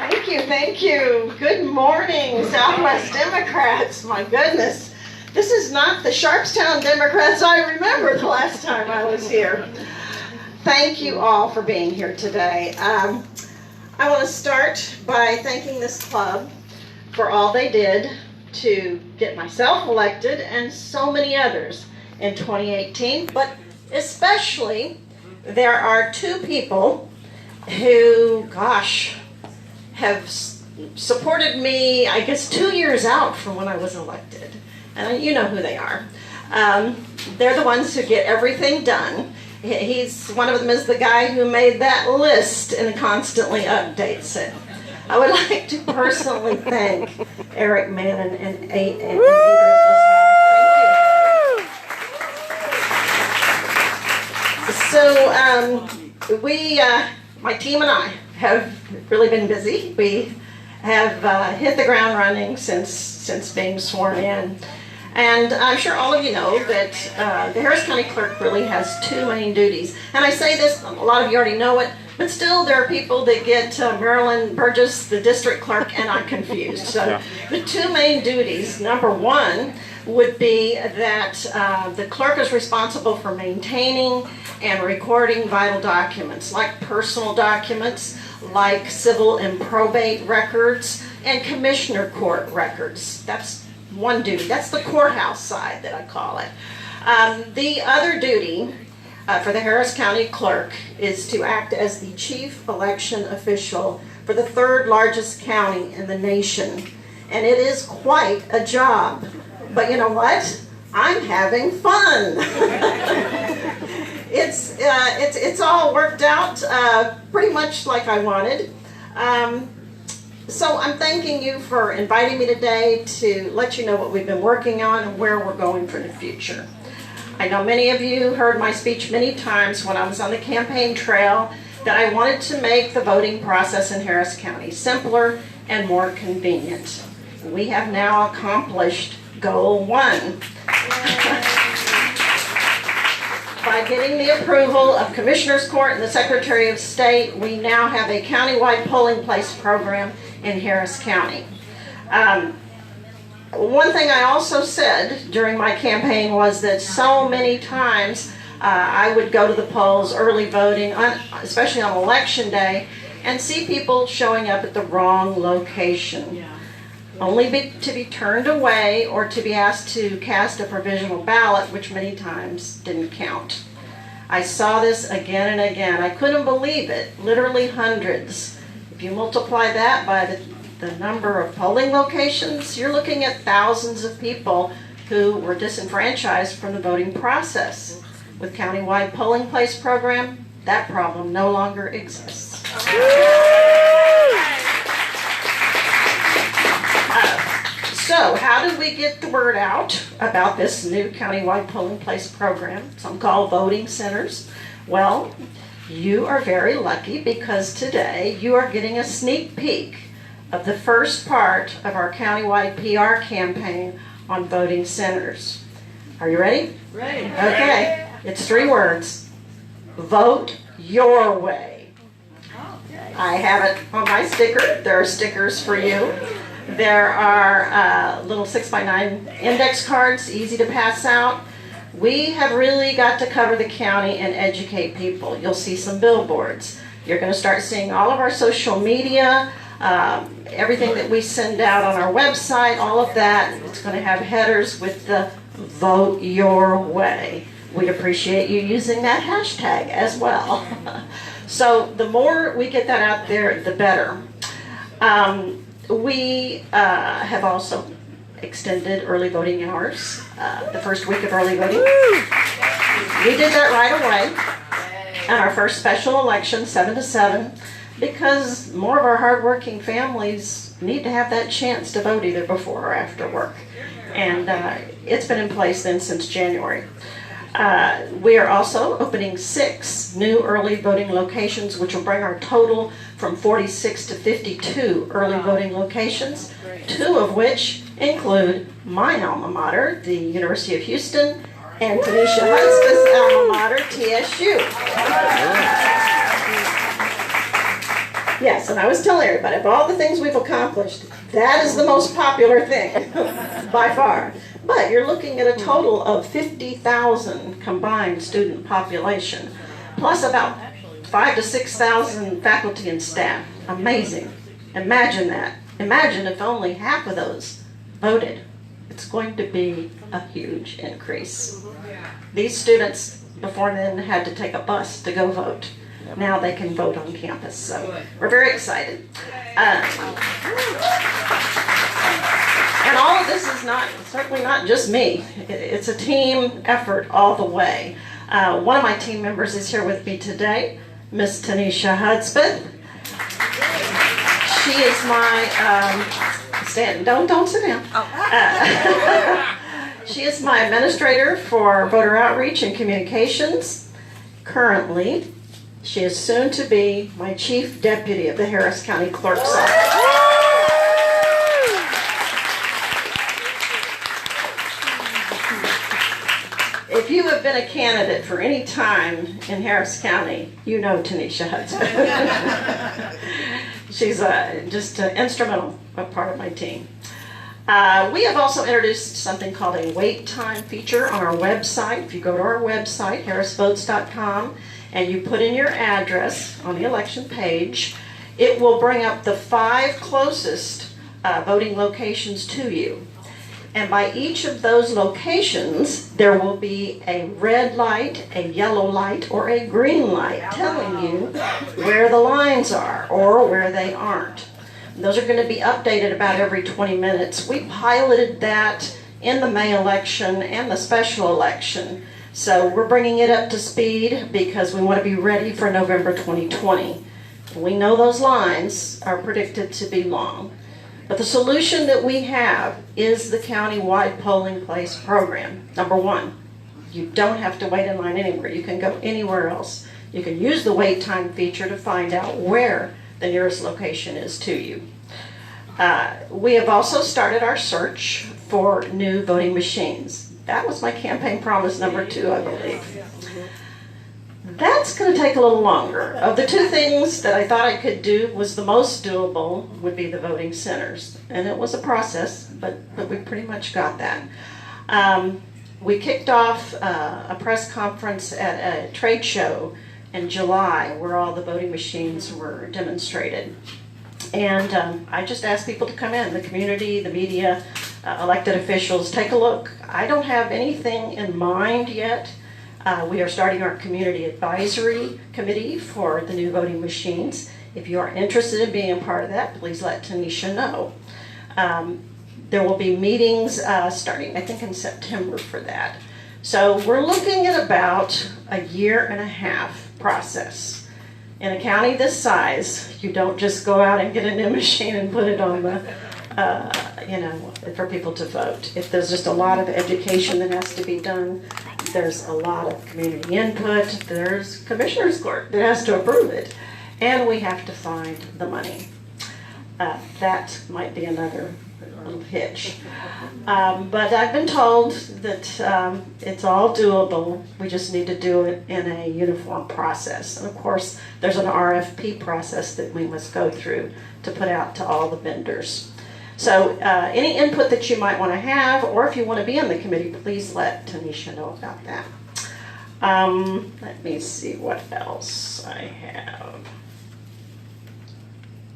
Thank you, thank you. Good morning, Southwest Democrats. My goodness. This is not the Sharpstown Democrats I remember the last time I was here. Thank you all for being here today. I want to start by thanking this club for all they did to get myself elected and so many others in 2018, but especially there are two people who, gosh, have supported me, I guess, 2 years out from when I was elected. And you know who they are. They're the ones who get everything done. One of them is the guy who made that list and constantly updates it. I would like to personally thank Eric Mannon and Adrian Thank you. So my team and I have really been busy. We have hit the ground running since being sworn in. And I'm sure all of you know that the Harris County Clerk really has two main duties. And I say this, a lot of you already know it, but still there are people that get Marilyn Burgess, the district clerk, and I'm confused. So the two main duties, number one, would be that the clerk is responsible for maintaining and recording vital documents, like personal documents, like civil and probate records, and commissioner court records. That's one duty. That's the courthouse side that I call it. The other duty for the Harris County Clerk is to act as the chief election official for the third largest county in the nation. And it is quite a job. But you know what? I'm having fun. It's all worked out pretty much like I wanted. So I'm thanking you for inviting me today to let you know what we've been working on and where we're going for the future. I know many of you heard my speech many times when I was on the campaign trail that I wanted to make the voting process in Harris County simpler and more convenient. We have now accomplished goal one. By getting the approval of Commissioner's Court and the Secretary of State, we now have a countywide polling place program in Harris County. One thing I also said during my campaign was that so many times I would go to the polls early voting, especially on election day, and see people showing up at the wrong location. Only to be turned away or to be asked to cast a provisional ballot, which many times didn't count. I saw this again and again. I couldn't believe it, literally hundreds. If you multiply that by the number of polling locations, you're looking at thousands of people who were disenfranchised from the voting process. With countywide polling place program, that problem no longer exists. So how do we get the word out about this new countywide polling place program, some call voting centers? Well, you are very lucky because today you are getting a sneak peek of the first part of our countywide PR campaign on voting centers. Are you ready? Ready. Okay, it's 3 words. Vote your way. I have it on my sticker. There are stickers for you. There are little 6x9 index cards, easy to pass out. We have really got to cover the county and educate people. You'll see some billboards. You're going to start seeing all of our social media, everything that we send out on our website, all of that. It's going to have headers with the Vote Your Way. We'd appreciate you using that hashtag as well. So the more we get that out there, the better. We have also extended early voting hours, the first week of early voting. We did that right away at our first special election, 7 to 7, because more of our hardworking families need to have that chance to vote either before or after work. And it's been in place then since January. We are also opening 6 new early voting locations, which will bring our total from 46 to 52 early voting locations, 2 of which include my alma mater, the University of Houston, and Tanisha Huntsman's alma mater, TSU. Yes, and I was telling everybody, of all the things we've accomplished, that is the most popular thing, by far. But you're looking at a total of 50,000 combined student population, plus about 5,000 to 6,000 faculty and staff. Amazing. Imagine that. Imagine if only half of those voted. It's going to be a huge increase. These students before then had to take a bus to go vote. Now they can vote on campus, so we're very excited. And all of this is certainly not just me. It's a team effort all the way. One of my team members is here with me today, Miss Tanisha Hudspeth. She is my, don't sit down. She is my administrator for voter outreach and communications. Currently, she is soon to be my chief deputy of the Harris County Clerk's office. If you have been a candidate for any time in Harris County, you know Tanisha Hudson. She's just an instrumental part of my team. We have also introduced something called a wait time feature on our website. If you go to our website, harrisvotes.com, and you put in your address on the election page, it will bring up the 5 closest voting locations to you. And by each of those locations, there will be a red light, a yellow light, or a green light telling you where the lines are or where they aren't. And those are going to be updated about every 20 minutes. We piloted that in the May election and the special election. So we're bringing it up to speed because we want to be ready for November 2020. We know those lines are predicted to be long. But the solution that we have is the county-wide polling place program. Number 1, you don't have to wait in line anywhere. You can go anywhere else. You can use the wait time feature to find out where the nearest location is to you. We have also started our search for new voting machines. That was my campaign promise number 2, I believe. That's going to take a little longer. Of the 2 things that I thought I could do, was the most doable would be the voting centers. And it was a process, but we pretty much got that. We kicked off a press conference at a trade show in July where all the voting machines were demonstrated. And I just asked people to come in, the community, the media, elected officials, take a look. I don't have anything in mind yet. We are starting our community advisory committee for the new voting machines. If you are interested in being a part of that, please let Tanisha know. There will be meetings starting, I think, in September for that. So we're looking at about a 1.5 year process. In a county this size, you don't just go out and get a new machine and put it on the, for people to vote. If there's just a lot of education that has to be done, there's a lot of community input, there's commissioner's court that has to approve it, and we have to find the money. That might be another little hitch. But I've been told that it's all doable. We just need to do it in a uniform process. And of course, there's an RFP process that we must go through to put out to all the vendors. So any input that you might want to have, or if you want to be on the committee, please let Tanisha know about that. Let me see what else I have.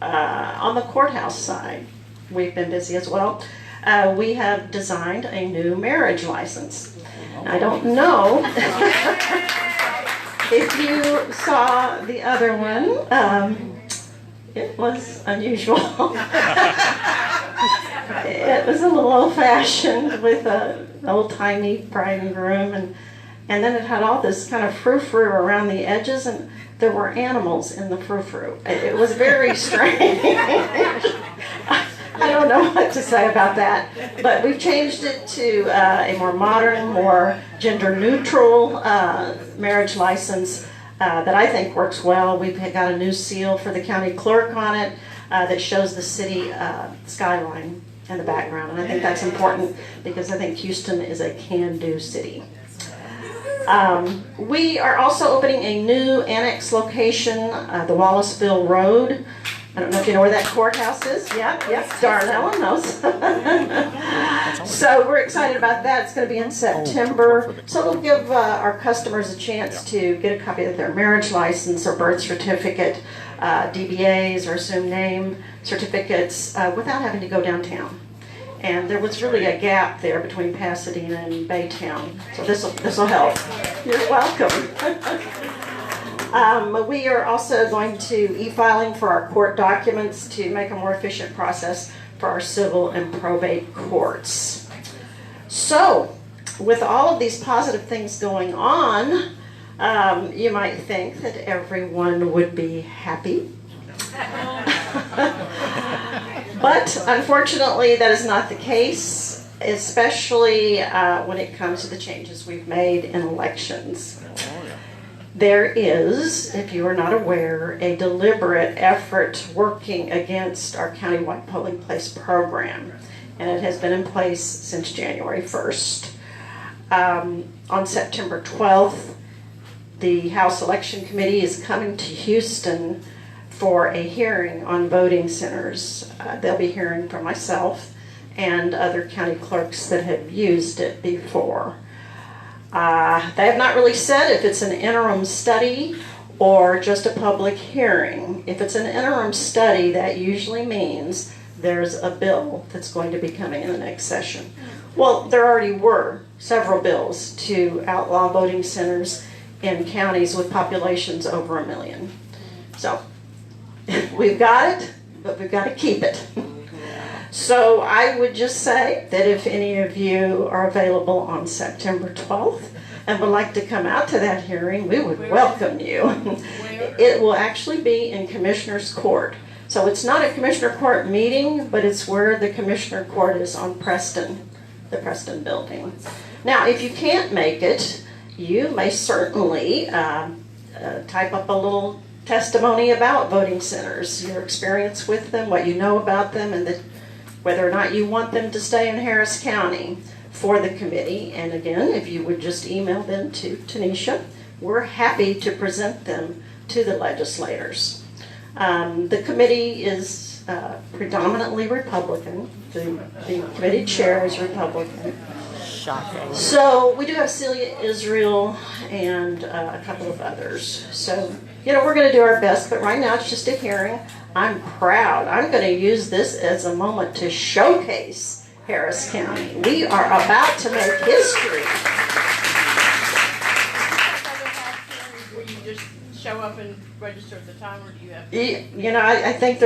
On the courthouse side, we've been busy as well. We have designed a new marriage license. I don't know if you saw the other one. It was unusual. It was a little old-fashioned with an old-timey bride and groom, and then it had all this kind of frou-frou around the edges, and there were animals in the frou-frou. It was very strange. I don't know what to say about that, but we've changed it to a more modern, more gender-neutral marriage license that I think works well. We've got a new seal for the county clerk on it that shows the city skyline in the background, and I think that's important because I think Houston is a can-do city. We are also opening a new annex location, the Wallaceville Road. I don't know if you know where that courthouse is. Yep, Darnell knows. So we're excited about that. It's going to be in September. So it'll give our customers a chance to get a copy of their marriage license or birth certificate, DBAs or assumed name certificates without having to go downtown. And there was really a gap there between Pasadena and Baytown. So this will help. You're welcome. We are also going to e-filing for our court documents to make a more efficient process for our civil and probate courts. So, with all of these positive things going on, you might think that everyone would be happy. But unfortunately, that is not the case, especially when it comes to the changes we've made in elections. There is, if you are not aware, a deliberate effort working against our countywide polling place program, and it has been in place since January 1st. On September 12th, the House Election Committee is coming to Houston for a hearing on voting centers. They'll be hearing from myself and other county clerks that have used it before. They have not really said if it's an interim study or just a public hearing. If it's an interim study, that usually means there's a bill that's going to be coming in the next session. Well, there already were several bills to outlaw voting centers in counties with populations over 1 million. So we've got it, but we've got to keep it. So I would just say that if any of you are available on September 12th and would like to come out to that hearing, we would welcome you. It will actually be in Commissioner's Court. So it's not a Commissioner Court meeting, but it's where the Commissioner Court is on Preston, the Preston building. Now, if you can't make it, you may certainly type up a little testimony about voting centers, your experience with them, what you know about them, and whether or not you want them to stay in Harris County for the committee. And again, if you would just email them to Tanisha, we're happy to present them to the legislators. The committee is predominantly Republican. The committee chair is Republican. Shocking. So we do have Celia Israel and a couple of others. So, we're going to do our best, but right now it's just a hearing. I'm proud. I'm going to use this as a moment to showcase Harris County. We are about to make history. Will you just show up and register at the time, or do you have to? I think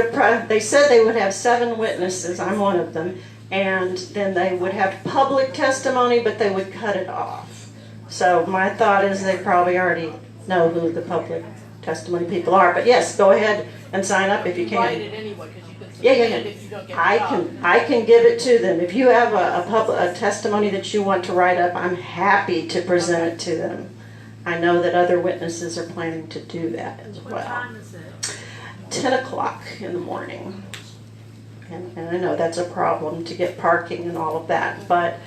they said they would have 7 witnesses. I'm one of them. And then they would have public testimony, but they would cut it off. So my thought is they probably already know who the public testimony people are. But yes, go ahead and sign up if you can. Write it anyway, because you can submit it if you don't get it. I can give it to them. If you have a testimony that you want to write up, I'm happy to present it to them. I know that other witnesses are planning to do that as well. What time is it? 10 o'clock in the morning. And I know that's a problem to get parking and all of that, but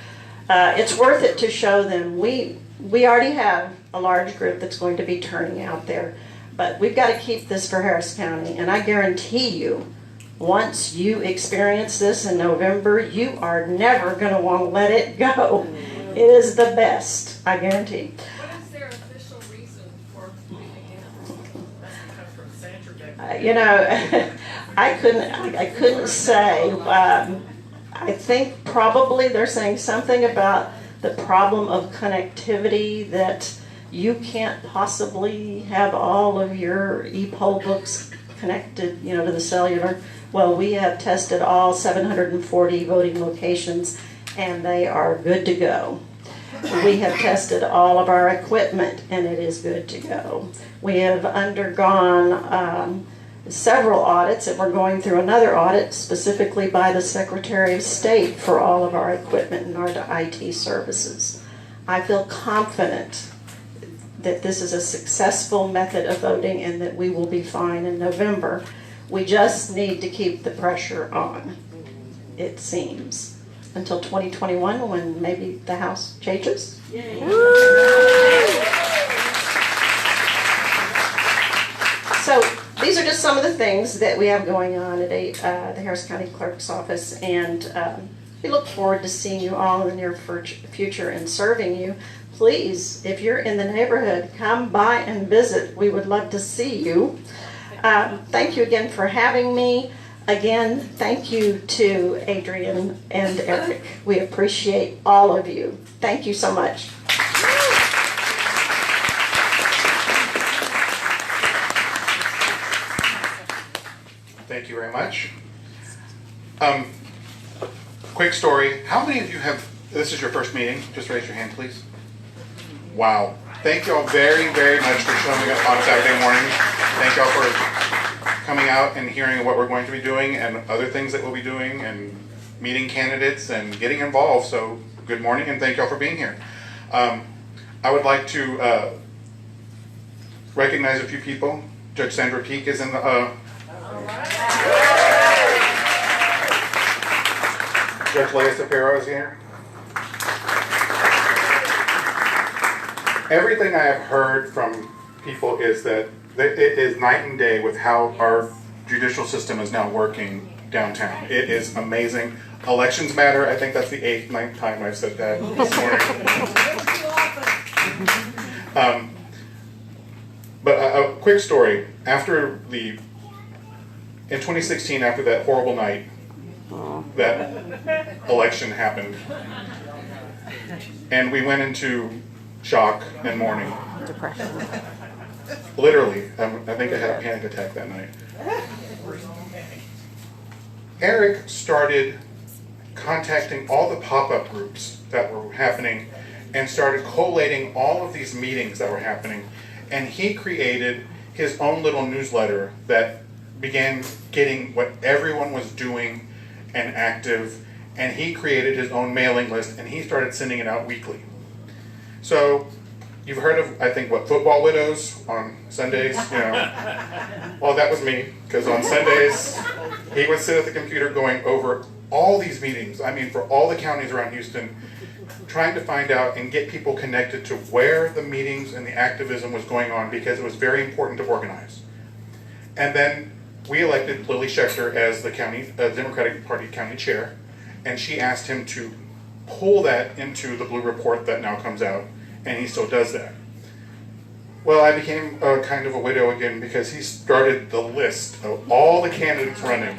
it's worth it to show them. We already have a large group that's going to be turning out there, but we've got to keep this for Harris County, and I guarantee you, once you experience this in November, you are never going to want to let it go. It is the best, I guarantee. What is their official reason for moving in? I couldn't say. I think probably they're saying something about the problem of connectivity, that you can't possibly have all of your e-poll books connected, to the cellular. Well, we have tested all 740 voting locations, and they are good to go. We have tested all of our equipment, and it is good to go. We have undergone several audits, and we're going through another audit specifically by the Secretary of State for all of our equipment and our IT services. I feel confident that this is a successful method of voting and that we will be fine in November. We just need to keep the pressure on, it seems, until 2021 when maybe the House changes. Yay. these are just some of the things that we have going on at the Harris County Clerk's office, and we look forward to seeing you all in the near future and serving you. Please, if you're in the neighborhood, come by and visit. We would love to see you. Thank you again for having me. Again, thank you to Adrian and Eric. We appreciate all of you. Thank you so much. Thank you very much. Quick story. How many of you have, this is your first meeting? Just raise your hand, please. Wow. Thank you all very, very much for showing up on Saturday morning. Thank you all for coming out and hearing what we're going to be doing and other things that we'll be doing and meeting candidates and getting involved. So good morning and thank you all for being here. I would like to recognize a few people. Judge Sandra Peak is in the Judge Leah Sapiro is here. Everything I have heard from people is that it is night and day with how our judicial system is now working downtown. It is amazing. Elections matter. I think that's the 8th, 9th time I've said that this morning. But a quick story. In 2016, after that horrible night, that election happened, and we went into shock and mourning. Depression. Literally, I think I had a panic attack that night. Eric started contacting all the pop-up groups that were happening and started collating all of these meetings that were happening, and he created his own little newsletter that began getting what everyone was doing and active, and he created his own mailing list and he started sending it out weekly. So you've heard of, I think, what, football widows on Sundays, you know. Well, that was me, because on Sundays he would sit at the computer going over all these meetings, I mean for all the counties around Houston, trying to find out and get people connected to where the meetings and the activism was going on, because it was very important to organize. And then we elected Lily Schechter as the county Democratic Party county chair, and she asked him to pull that into the blue report that now comes out, and he still does that. Well, I became kind of a widow again because he started the list of all the candidates running.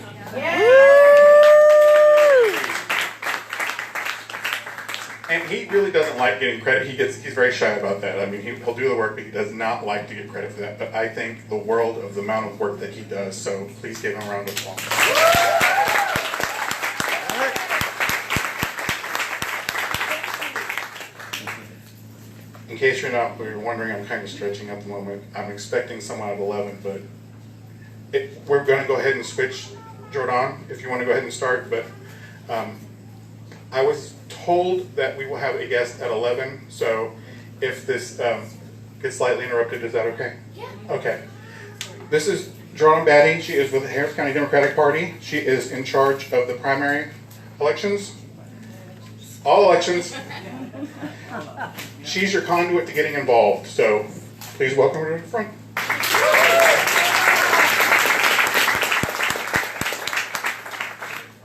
And he really doesn't like getting credit. He's very shy about that. I mean, he'll do the work, but he does not like to get credit for that. But I think the world of the amount of work that he does, so please give him a round of applause. In case you're wondering, I'm kind of stretching at the moment. I'm expecting someone at 11, but we're going to go ahead and switch. Giordaun, if you want to go ahead and start, but I was told that we will have a guest at 11, so if this gets slightly interrupted, is that okay? Yeah. Okay. This is Giordaun Baity. She is with the Harris County Democratic Party. She is in charge of the primary elections, all elections. She's your conduit to getting involved, so please welcome her to the front.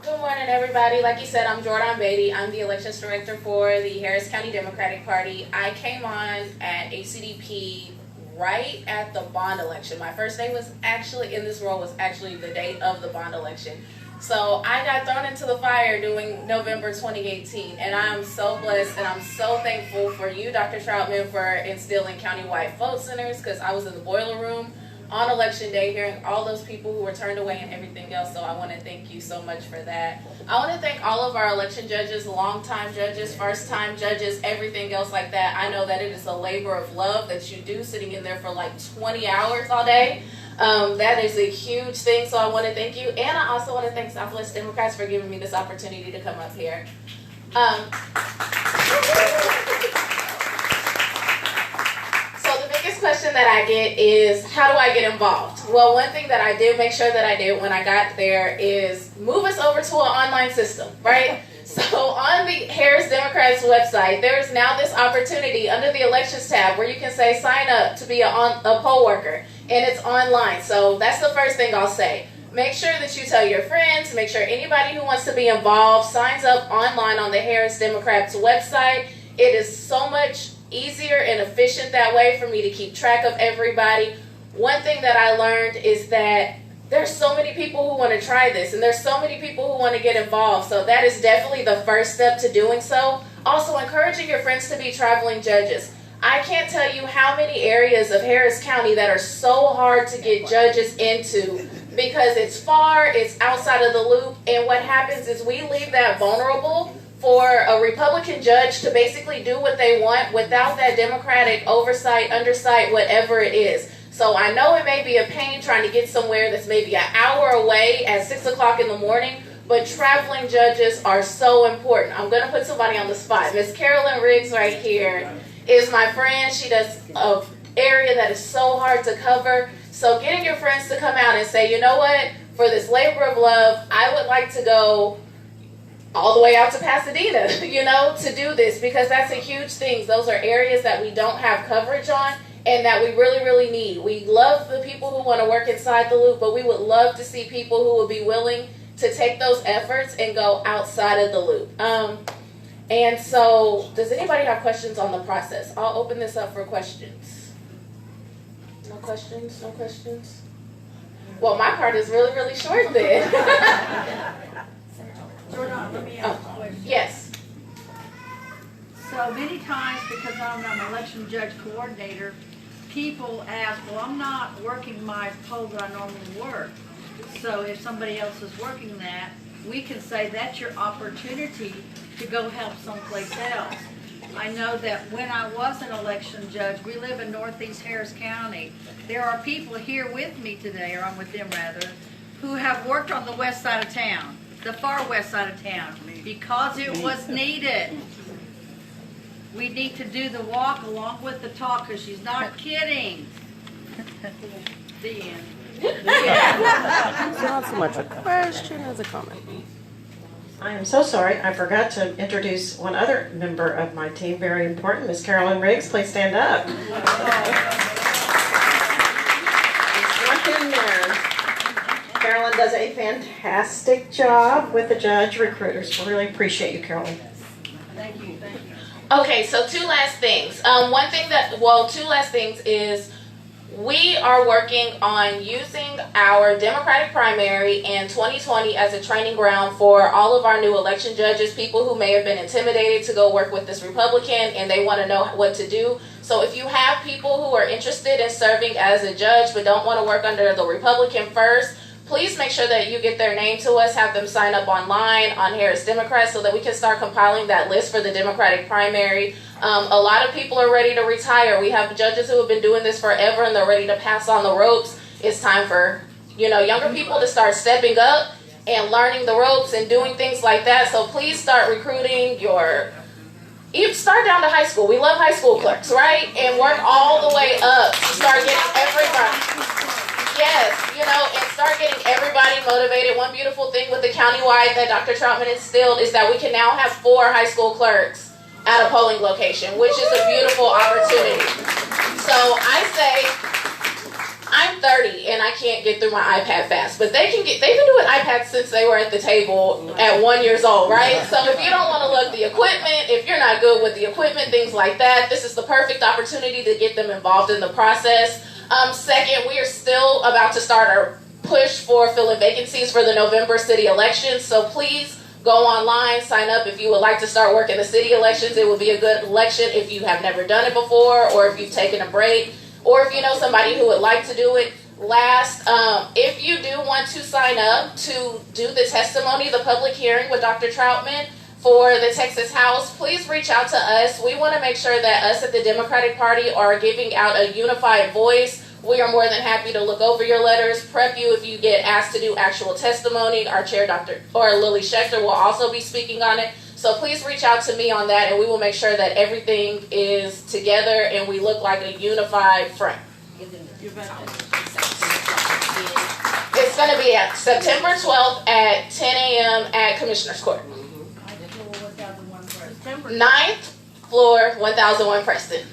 Good morning, everybody. Like you said, I'm Giordaun Baity. I'm the elections director for the Harris County Democratic Party. I came on at HCDP right at the bond election. My first day was actually in this role was actually the day of the bond election. So I got thrown into the fire during November 2018, and I'm so blessed and I'm so thankful for you, Dr. Trautman, for instilling countywide vote centers, because I was in the boiler room on election day hearing all those people who were turned away and everything else, so I want to thank you so much for that. I want to thank all of our election judges, longtime judges, first-time judges, everything else like that. I know that it is a labor of love that you do, sitting in there for like 20 hours all day. That is a huge thing, so I want to thank you. And I also want to thank Southwest Democrats for giving me this opportunity to come up here. So the biggest question that I get is, how do I get involved? Well, one thing that I did make sure that I did when I got there is move us over to an online system, right? So on the Harris Democrats website, there is now this opportunity under the elections tab where you can say sign up to be a poll worker. and it's online. So that's the first thing I'll say. Make sure that you tell your friends, make sure anybody who wants to be involved signs up online on the Harris Democrats website. It is so much easier and efficient that way for me to keep track of everybody. One thing that I learned is that there's so many people who want to try this, and there's so many people who want to get involved. So that is definitely the first step to doing so. Also, encouraging your friends to be traveling judges. I can't tell you how many areas of Harris County that are so hard to get judges into because it's far, it's outside of the loop, and what happens is we leave that vulnerable for a Republican judge to basically do what they want without that Democratic oversight, undersight, whatever it is. So I know it may be a pain trying to get somewhere that's maybe an hour away at 6 o'clock in the morning, but traveling judges are so important. I'm going to put somebody on the spot. Miss Carolyn Riggs right here is my friend. She does an area that is so hard to cover. So getting your friends to come out and say, you know what, for this labor of love, I would like to go all the way out to Pasadena, to do this, because that's a huge thing. Those are areas that we don't have coverage on and that we really, really need. We love the people who want to work inside the loop, but we would love to see people who would be willing to take those efforts and go outside of the loop. And so, does anybody have questions on the process? I'll open this up for questions. No questions? No questions? Well, my part is really, really short then. Giordaun, let me ask a question. Yes. So many times, because I'm an election judge coordinator, people ask, well, I'm not working my poll that I normally work. So if somebody else is working that, we can say that's your opportunity to go help someplace else. I know that when I was an election judge, we live in Northeast Harris County. There are people here with me today, or I'm with them rather, who have worked on the west side of town, the far west side of town, because it was needed. We need to do the walk along with the talk, because she's not kidding. The end. It's not so much a question as a comment. I am so sorry. I forgot to introduce one other member of my team. Very important. Miss Carolyn Riggs, please stand up. Snuck in there. Carolyn does a fantastic job with the judge recruiters. We really appreciate you, Carolyn. Thank you, thank you. Okay, so two last things. Two last things is we are working on using our Democratic primary in 2020 as a training ground for all of our new election judges, people who may have been intimidated to go work with this Republican and they want to know what to do. So if you have people who are interested in serving as a judge but don't want to work under the Republican first, please make sure that you get their name to us, have them sign up online on Harris Democrats so that we can start compiling that list for the Democratic primary. A lot of people are ready to retire. We have judges who have been doing this forever and they're ready to pass on the ropes. It's time for, younger people to start stepping up and learning the ropes and doing things like that. So please start recruiting even start down to high school. We love high school clerks, right? And work all the way up to start getting everybody. Yes, and start getting everybody motivated. One beautiful thing with the countywide that Dr. Trautman instilled is that we can now have 4 high school clerks at a polling location, which is a beautiful opportunity. So I say, I'm 30 and I can't get through my iPad fast, but they've been doing iPads since they were at the table at 1 year old, right? So if you don't want to look the equipment, if you're not good with the equipment, things like that, this is the perfect opportunity to get them involved in the process. Second, we are still about to start our push for filling vacancies for the November city elections. So please go online, sign up if you would like to start working the city elections. It will be a good election if you have never done it before, or if you've taken a break, or if you know somebody who would like to do it. Last, if you do want to sign up to do the testimony, the public hearing with Dr. Trautman for the Texas House, please reach out to us. We want to make sure that us at the Democratic Party are giving out a unified voice. We are more than happy to look over your letters, prep you if you get asked to do actual testimony. Our chair, Lily Schechter, will also be speaking on it. So please reach out to me on that, and we will make sure that everything is together and we look like a unified front. It's going to be at September 12th at 10 a.m. at Commissioner's Court. 9th floor, 1001 Preston.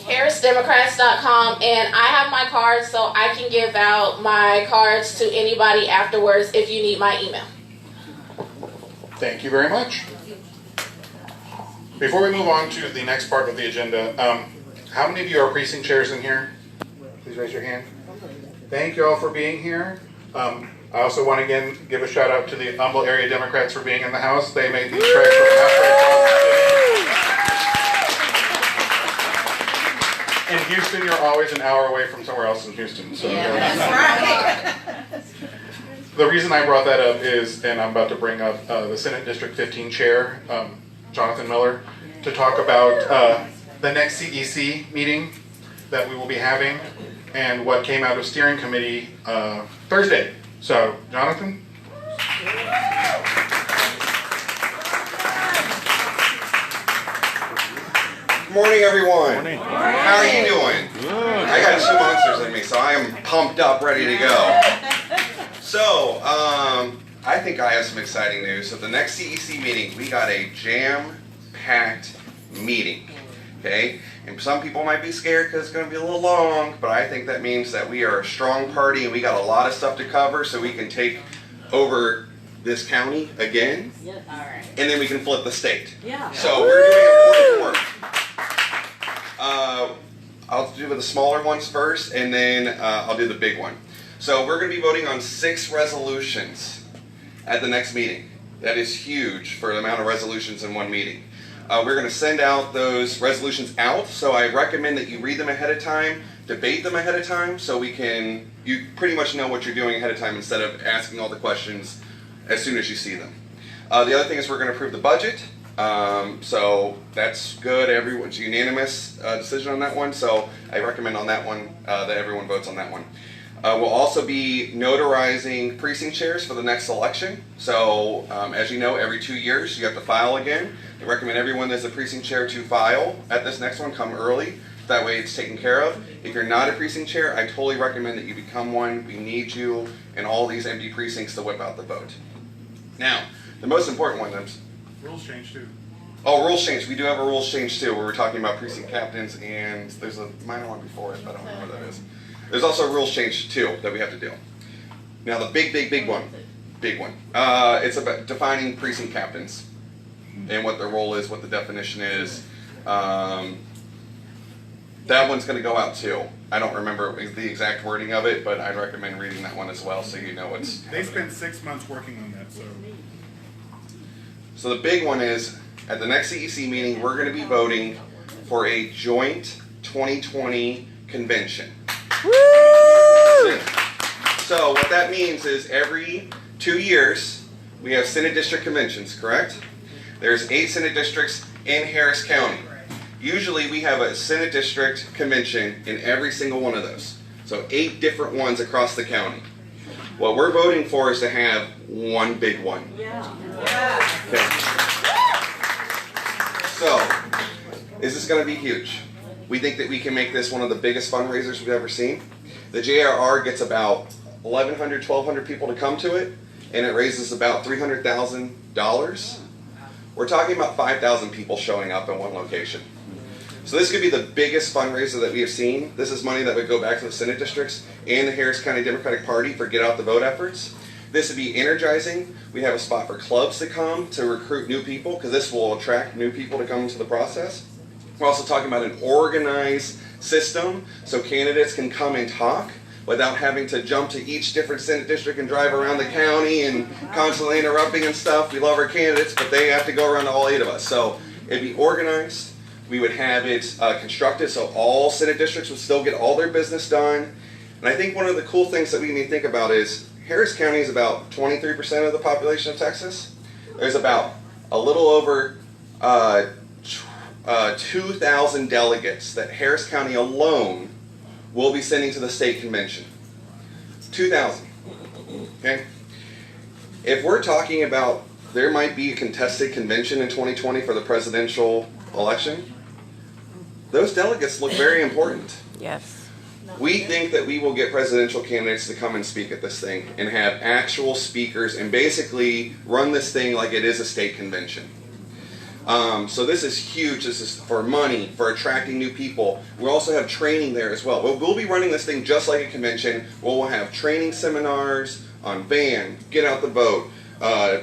harrisdemocrats.com, and I have my cards, so I can give out my cards to anybody afterwards if you need my email. Thank you very much. Before we move on to the next part of the agenda, how many of you are precinct chairs in here? Please raise your hand. Thank you all for being here. I also want to again give a shout out to the Humble area Democrats for being in the House. They made these treks from halfway across the city. In Houston, you're always an hour away from somewhere else in Houston. So That's right. the reason I brought that up is, and I'm about to bring up the Senate District 15 Chair, Jonathan Miller, to talk about the next CEC meeting that we will be having and what came out of steering committee Thursday. So, Jonathan? Good morning, everyone. Morning. How are you doing? Good. I got 2 monsters in me, so I am pumped up, ready to go. So, I think I have some exciting news. So the next CEC meeting, we got a jam-packed meeting, okay? And some people might be scared because it's going to be a little long, but I think that means that we are a strong party and we got a lot of stuff to cover so we can take over this county again. Yeah, all right. And then we can flip the state. Yeah. So we're doing important work. I'll do the smaller ones first, and then I'll do the big one. So we're going to be voting on 6 resolutions at the next meeting. That is huge for the amount of resolutions in one meeting. We're going to send out those resolutions out, so I recommend that you read them ahead of time, debate them ahead of time, so you pretty much know what you're doing ahead of time instead of asking all the questions as soon as you see them. The other thing is we're going to approve the budget. So that's good. Everyone's unanimous decision on that one. So I recommend on that one that everyone votes on that one. We'll also be notarizing precinct chairs for the next election. So as you know, every 2 years you have to file again. I recommend everyone that's a precinct chair to file at this next one. Come early. That way it's taken care of. If you're not a precinct chair, I totally recommend that you become one. We need you in all these empty precincts to whip out the vote. Now, the most important one is Rules change too. oh, rules change. We do have a rules change too, where we're talking about precinct captains, and there's a minor one before it, but I don't remember what that is. There's also a rules change too that we have to do. Now the big one. It's about defining precinct captains and what their role is, what the definition is. That one's going to go out too. I don't remember the exact wording of it, but I'd recommend reading that one as well, so you know what's. They spent 6 months working on that, so. So the big one is, at the next CEC meeting, we're going to be voting for a joint 2020 convention. Woo! So what that means is every 2 years, we have Senate district conventions, correct? There's 8 Senate districts in Harris County. Usually we have a Senate district convention in every single one of those. So 8 different ones across the county. What we're voting for is to have one big one. Okay. So, is this going to be huge? We think that we can make this one of the biggest fundraisers we've ever seen. The JRR gets about 1,100, 1,200 people to come to it, and it raises about $300,000. We're talking about 5,000 people showing up in one location. So this could be the biggest fundraiser that we have seen. This is money that would go back to the Senate districts and the Harris County Democratic Party for get out the vote efforts. This would be energizing. We have a spot for clubs to come to recruit new people, because this will attract new people to come into the process. We're also talking about an organized system so candidates can come and talk without having to jump to each different Senate district and drive around the county and constantly interrupting and stuff. We love our candidates, but they have to go around to all 8 of us. So it'd be organized. We would have it constructed so all Senate districts would still get all their business done. And I think one of the cool things that we need to think about is Harris County is about 23% of the population of Texas. There's about a little over 2,000 delegates that Harris County alone will be sending to the state convention. 2,000. Okay? If we're talking about there might be a contested convention in 2020 for the presidential election, those delegates look very important. Yes. We think that we will get presidential candidates to come and speak at this thing and have actual speakers and basically run this thing like it is a state convention. So this is huge. This is for money, for attracting new people. We also have training there as well. We'll be running this thing just like a convention. We'll have training seminars on band, get out the vote,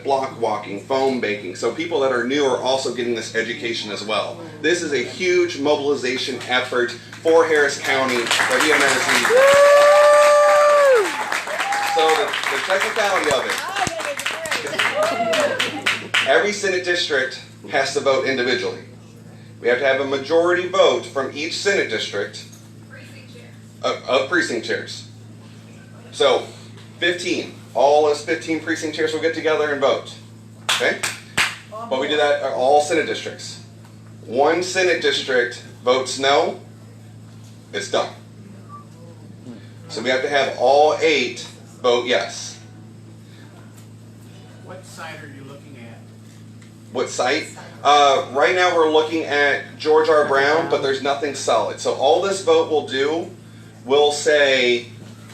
block walking, foam baking. So people that are new are also getting this education as well. This is a huge mobilization effort for Harris County that we have never seen. So the technicality of it, every Senate district has to vote individually. We have to have a majority vote from each Senate district of precinct chairs. So 15. All us 15 precinct chairs will get together and vote. Okay? But we do that at all Senate districts. One Senate district votes no, it's done. So we have to have all 8 vote yes. What site are you looking at? What site? Right now we're looking at George R. Brown, but there's nothing solid. So all this vote will do will say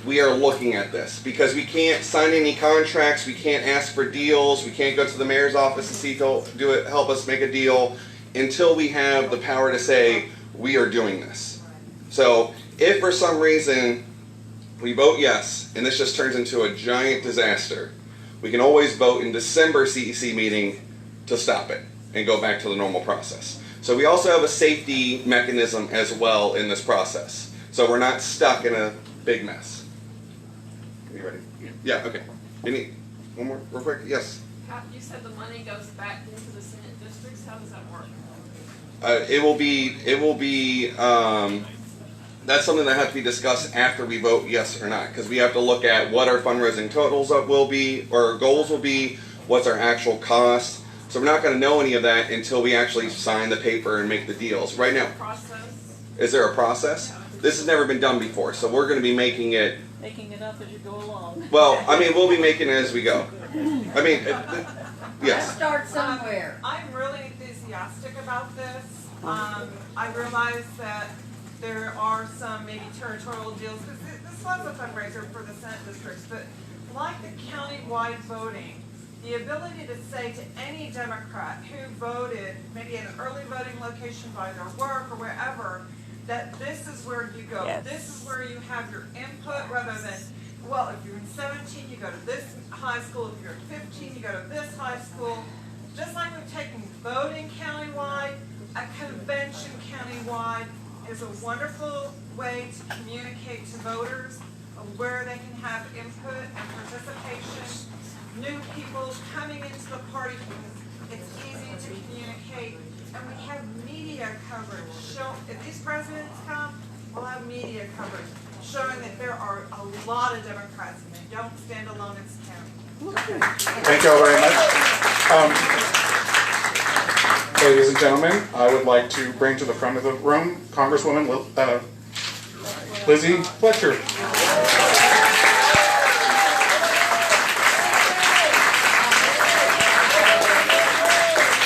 we are looking at this, because we can't sign any contracts, we can't ask for deals, we can't go to the mayor's office and see if he'll help us make a deal until we have the power to say we are doing this. So if for some reason we vote yes and this just turns into a giant disaster, we can always vote in December CEC meeting to stop it and go back to the normal process. So we also have a safety mechanism as well in this process. So we're not stuck in a big mess. Are you ready? Yeah, okay. Any one more real quick? Yes. You said the money goes back into the Senate districts. How does that work? It will be that's something that has to be discussed after we vote yes or not, because we have to look at what our fundraising totals will be, or our goals will be, what's our actual cost. So we're not going to know any of that until we actually sign the paper and make the deals. Right now, is there a process? This has never been done before, so we're going to be making it up as you go along. Well, I mean, we'll be making it as we go. I mean, yes. Start somewhere. I'm really enthusiastic about this. I realize that there are some maybe territorial deals, because this was a fundraiser for the Senate districts, but like the county-wide voting, the ability to say to any Democrat who voted, maybe at an early voting location by their work or wherever, that this is where you go. Yes. This is where you have your input, rather than, well, if you're in 17, you go to this high school. If you're in 15, you go to this high school. Just like we've taken voting countywide, a convention countywide is a wonderful way to communicate to voters of where they can have input and participation. New people coming into the party because it's easy to communicate. And we have media coverage. If these presidents come, we'll have media coverage showing that there are a lot of Democrats and they don't stand alone in this county. Thank you all very much. Ladies and gentlemen, I would like to bring to the front of the room Congresswoman Lizzie Fletcher.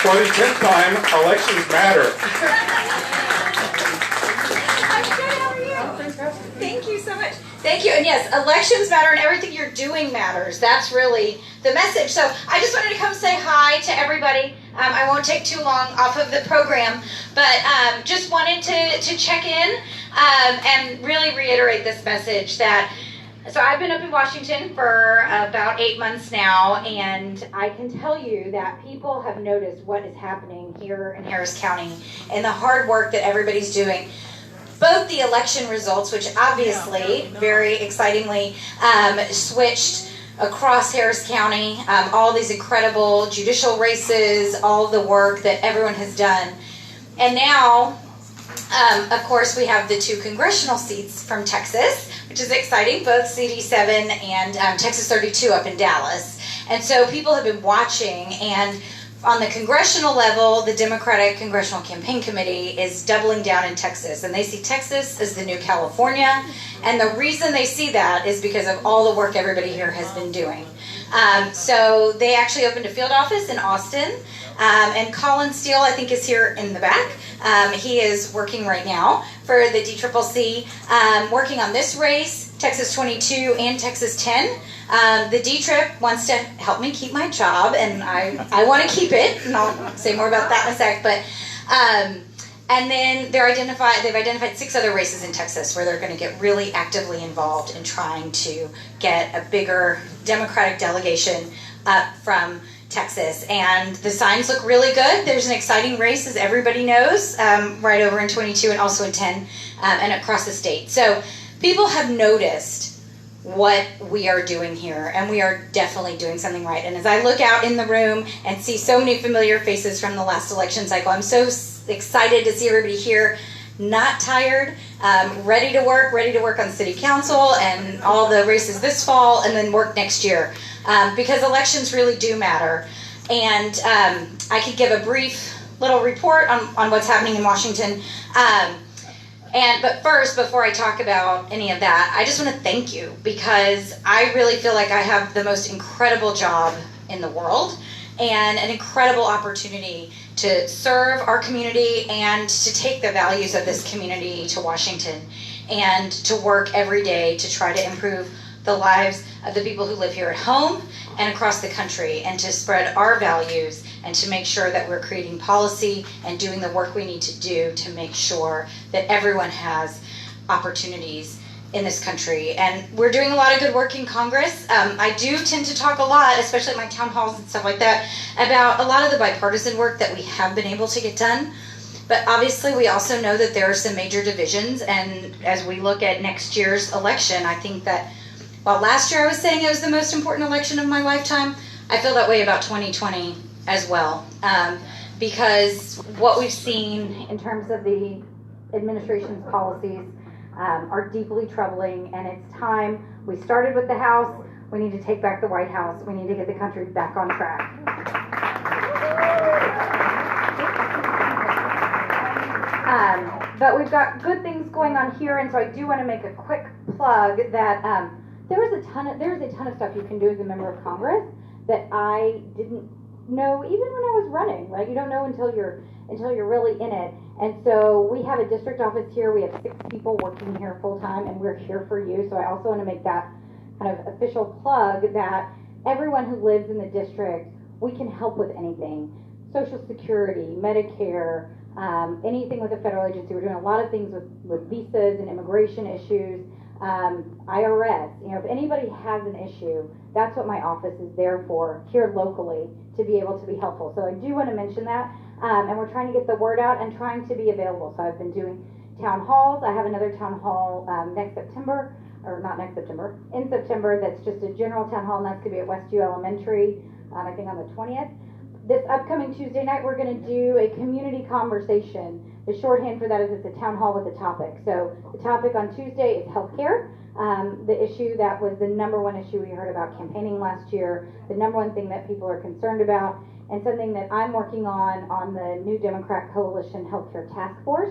For the 10th time, elections matter. Thank you so much. Thank you. And yes, elections matter and everything you're doing matters. That's really the message. So I just wanted to come say hi to everybody. I won't take too long off of the program, but just wanted to check in and really reiterate this message that, so I've been up in Washington for about 8 months now, and I can tell you that people have noticed what is happening here in Harris County and the hard work that everybody's doing. Both the election results, which obviously, very excitingly, switched across Harris County, all these incredible judicial races, all the work that everyone has done. And now, of course, we have the 2 congressional seats from Texas, which is exciting, both CD7 and Texas 32 up in Dallas. And so people have been watching, and on the congressional level, the Democratic Congressional Campaign Committee is doubling down in Texas, and they see Texas as the new California. And the reason they see that is because of all the work everybody here has been doing. So they actually opened a field office in Austin. And Colin Steele, I think, is here in the back. He is working right now for the DCCC, working on this race, Texas 22 and Texas 10. The D-Trip wants to help me keep my job, and I want to keep it, and I'll say more about that in a sec. But and then they've identified 6 other races in Texas where they're going to get really actively involved in trying to get a bigger Democratic delegation up from Texas. And the signs look really good. There's an exciting race, as everybody knows, right over in 22 and also in 10 and across the state. So people have noticed what we are doing here, and we are definitely doing something right. And as I look out in the room and see so many familiar faces from the last election cycle, I'm so excited to see everybody here, not tired, ready to work on city council and all the races this fall, and then work next year, because elections really do matter. And I could give a brief little report on what's happening in Washington. But first, before I talk about any of that, I just want to thank you, because I really feel like I have the most incredible job in the world and an incredible opportunity to serve our community and to take the values of this community to Washington and to work every day to try to improve the lives of the people who live here at home and across the country, and to spread our values and to make sure that we're creating policy and doing the work we need to do to make sure that everyone has opportunities in this country. And we're doing a lot of good work in Congress. I do tend to talk a lot, especially at my town halls and stuff like that, about a lot of the bipartisan work that we have been able to get done. But obviously we also know that there are some major divisions, and as we look at next year's election, I think that while last year I was saying it was the most important election of my lifetime, I feel that way about 2020 as well. Because what we've seen in terms of the administration's policies are deeply troubling, and it's time. We started with the House. We need to take back the White House. We need to get the country back on track. But we've got good things going on here, and so I do want to make a quick plug that there's a ton of stuff you can do as a member of Congress that I didn't know even when I was running. Right? You don't know until you're really in it. And so we have a district office here. We have 6 people working here full time, and we're here for you. So I also want to make that kind of official plug that everyone who lives in the district, we can help with anything. Social Security, Medicare, anything with a federal agency. We're doing a lot of things with visas and immigration issues, IRS. You know, if anybody has an issue, that's what my office is there for here locally, to be able to be helpful. So I do want to mention that. And we're trying to get the word out and trying to be available. So I've been doing town halls. I have another town hall in September, that's just a general town hall, and that's going to be at Westview Elementary, I think on the 20th. This upcoming Tuesday night, we're going to do a community conversation. The shorthand for that is it's a town hall with a topic. So the topic on Tuesday is healthcare. The issue that was the number one issue we heard about campaigning last year, the number one thing that people are concerned about, and something that I'm working on the New Democrat Coalition Healthcare Task Force.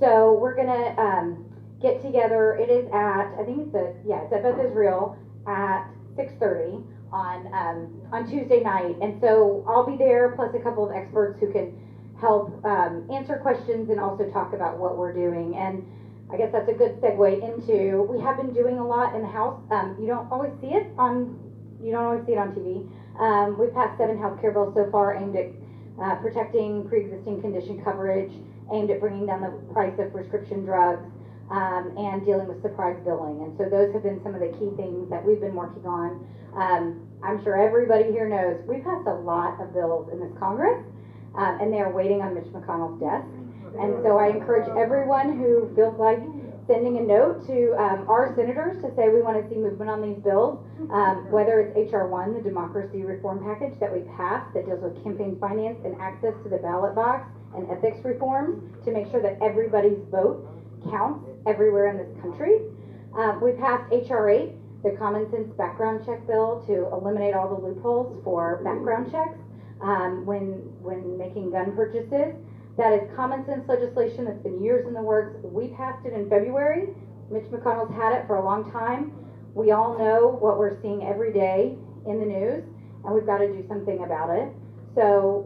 So we're gonna get together. It is at, I think it's at Beth Israel at 6:30 on Tuesday night. And so I'll be there, plus a couple of experts who can help answer questions and also talk about what we're doing. And I guess that's a good segue into, we have been doing a lot in the House. You don't always see it on TV. We've passed 7 healthcare bills so far aimed at protecting pre-existing condition coverage, aimed at bringing down the price of prescription drugs, and dealing with surprise billing. And so those have been some of the key things that we've been working on. I'm sure everybody here knows we've passed a lot of bills in this Congress, and they are waiting on Mitch McConnell's desk. And so I encourage everyone who feels like sending a note to our senators to say we want to see movement on these bills, whether it's H.R. 1, the democracy reform package that we passed that deals with campaign finance and access to the ballot box and ethics reforms to make sure that everybody's vote counts everywhere in this country. We passed H.R. 8, the common sense background check bill, to eliminate all the loopholes for background checks when making gun purchases. That is common sense legislation that's been years in the works. We passed it in February. Mitch McConnell's had it for a long time. We all know what we're seeing every day in the news, and we've got to do something about it. So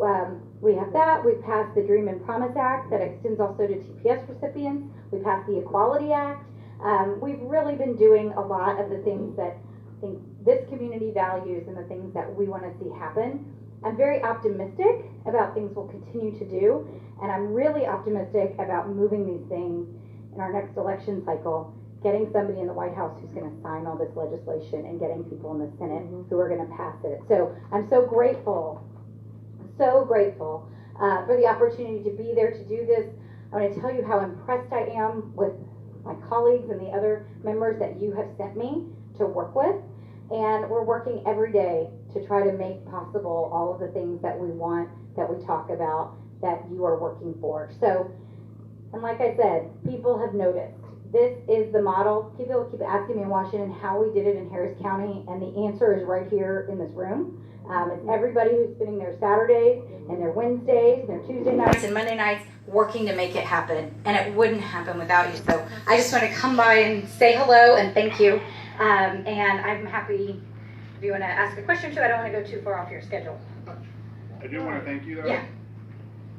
we have that. We've passed the Dream and Promise Act that extends also to TPS recipients. We passed the Equality Act. We've really been doing a lot of the things that I think this community values and the things that we want to see happen. I'm very optimistic about things we'll continue to do, and I'm really optimistic about moving these things in our next election cycle, getting somebody in the White House who's going to sign all this legislation and getting people in the Senate who are going to pass it. So I'm so grateful for the opportunity to be there to do this. I want to tell you how impressed I am with my colleagues and the other members that you have sent me to work with. And we're working every day to try to make possible all of the things that we want, that we talk about, that you are working for. So, and like I said, people have noticed. This is the model. People keep asking me in Washington how we did it in Harris County, and the answer is right here in this room. It's everybody who's spending their Saturdays and their Wednesdays and their Tuesday nights and Monday nights working to make it happen, and it wouldn't happen without you. So I just want to come by and say hello and thank you, and I'm happy if you want to ask a question or two. I don't want to go too far off your schedule. I do want to thank you though. Yeah.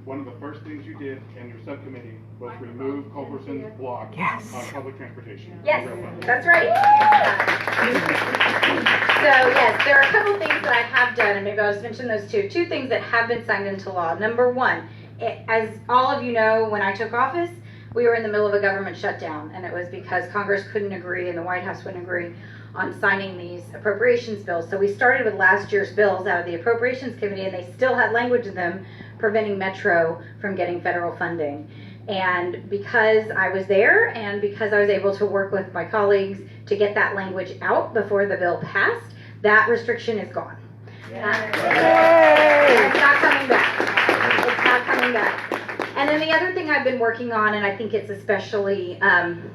One of the first things you did in your subcommittee was remove Culberson's block on public transportation. Yes, that's right. So yes, there are a couple things that I have done, and maybe I'll just mention those two. Two things that have been signed into law. Number one, as all of you know, when I took office, we were in the middle of a government shutdown, and it was because Congress couldn't agree and the White House wouldn't agree on signing these appropriations bills. So we started with last year's bills out of the Appropriations Committee, and they still had language in them preventing Metro from getting federal funding. And because I was there and because I was able to work with my colleagues to get that language out before the bill passed, that restriction is gone. And it's not coming back. It's not coming back. And then the other thing I've been working on, and I think it's especially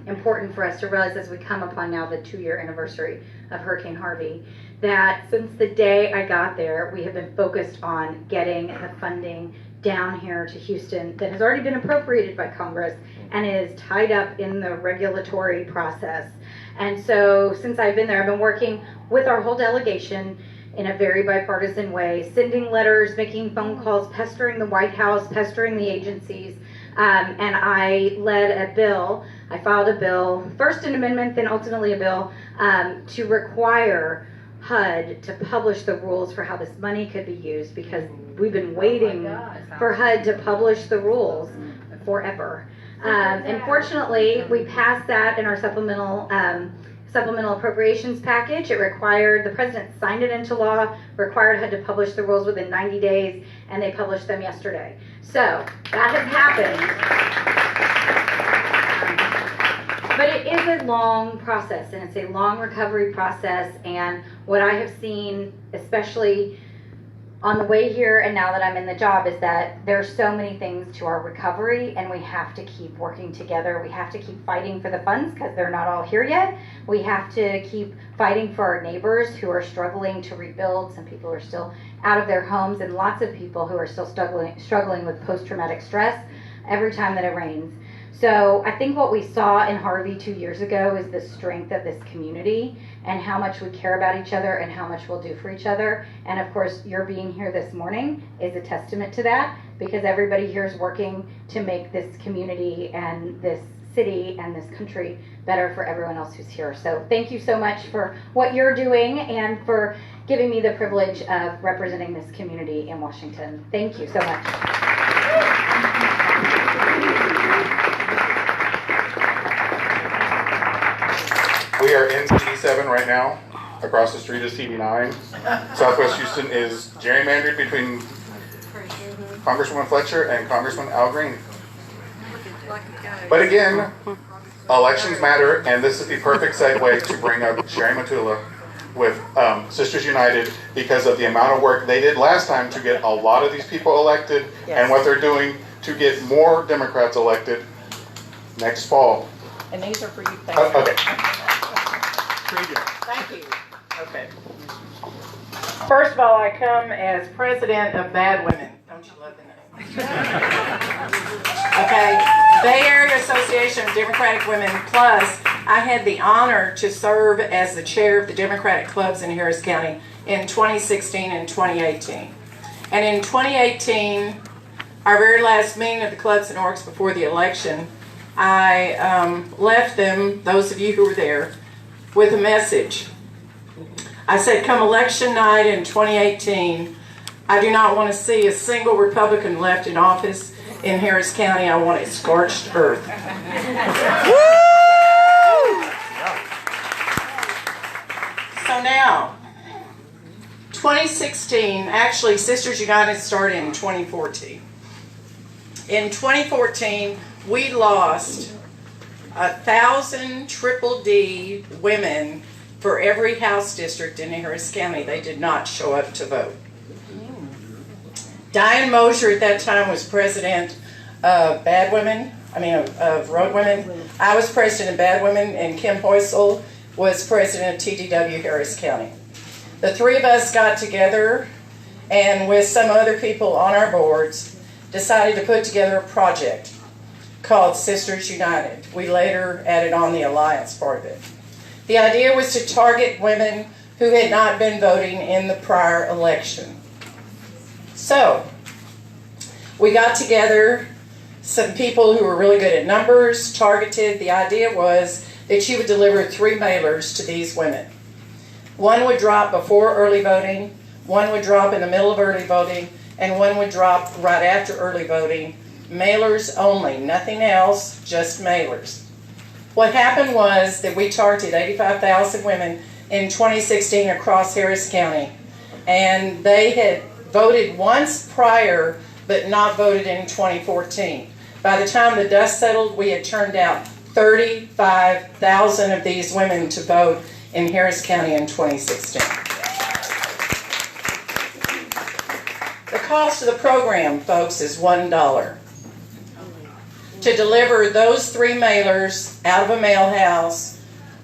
important for us to realize as we come upon now the 2-year anniversary of Hurricane Harvey, that since the day I got there, we have been focused on getting the funding down here to Houston that has already been appropriated by Congress and is tied up in the regulatory process. And so since I've been there, I've been working with our whole delegation in a very bipartisan way, sending letters, making phone calls, pestering the White House, pestering the agencies. And I led a bill, I filed a bill, first an amendment, then ultimately a bill, to require HUD to publish the rules for how this money could be used, because we've been waiting for HUD to publish the rules forever. And fortunately, we passed that in our supplemental appropriations package. It required, the president signed it into law, required HUD to publish the rules within 90 days, and they published them yesterday. So that has happened. But it is a long process, and it's a long recovery process, and what I have seen, especially on the way here and now that I'm in the job, is that there are so many things to our recovery, and we have to keep working together. We have to keep fighting for the funds because they're not all here yet. We have to keep fighting for our neighbors who are struggling to rebuild. Some people are still out of their homes, and lots of people who are still struggling with post-traumatic stress every time that it rains. So I think what we saw in Harvey 2 years ago is the strength of this community and how much we care about each other and how much we'll do for each other. And of course, your being here this morning is a testament to that, because everybody here is working to make this community and this city and this country better for everyone else who's here. So thank you so much for what you're doing and for giving me the privilege of representing this community in Washington. Thank you so much. We are in CD7 right now. Across the street is CD9. Southwest Houston is gerrymandered between Congresswoman Fletcher and Congressman Al Green. But again, elections matter, and this is the perfect segue to bring up Sherrie Matula with Sisters United, because of the amount of work they did last time to get a lot of these people elected, and what they're doing to get more Democrats elected next fall. And these are for you. Thank you. Okay. Thank you. Okay. First of all, I come as president of Bad Women. Don't you love the name? Okay. Bay Area Association of Democratic Women. Plus, I had the honor to serve as the chair of the Democratic clubs in Harris County in 2016 and 2018. And in 2018, our very last meeting of the clubs and orgs before the election, I left them, those of you who were there, with a message. I said, come election night in 2018, I do not want to see a single Republican left in office in Harris County. I want it scorched earth. So now, 2016, actually Sisters United started in 2014. In 2014, we lost 1,000 triple D women for every House district in Harris County. They did not show up to vote. Diane Mosher at that time was president of of Road Women. I was president of Bad Women, and Kim Hoysel was president of TDW Harris County. The three of us got together and with some other people on our boards decided to put together a project called Sisters United. We later added on the alliance part of it. The idea was to target women who had not been voting in the prior election. So, we got together some people who were really good at numbers, targeted. The idea was that you would deliver 3 mailers to these women. One would drop before early voting, one would drop in the middle of early voting, and one would drop right after early voting. Mailers only, nothing else, just mailers. What happened was that we targeted 85,000 women in 2016 across Harris County, and they had voted once prior but not voted in 2014. By the time the dust settled, we had turned out 35,000 of these women to vote in Harris County in 2016. The cost of the program, folks, is $1. To deliver those 3 mailers out of a mail house,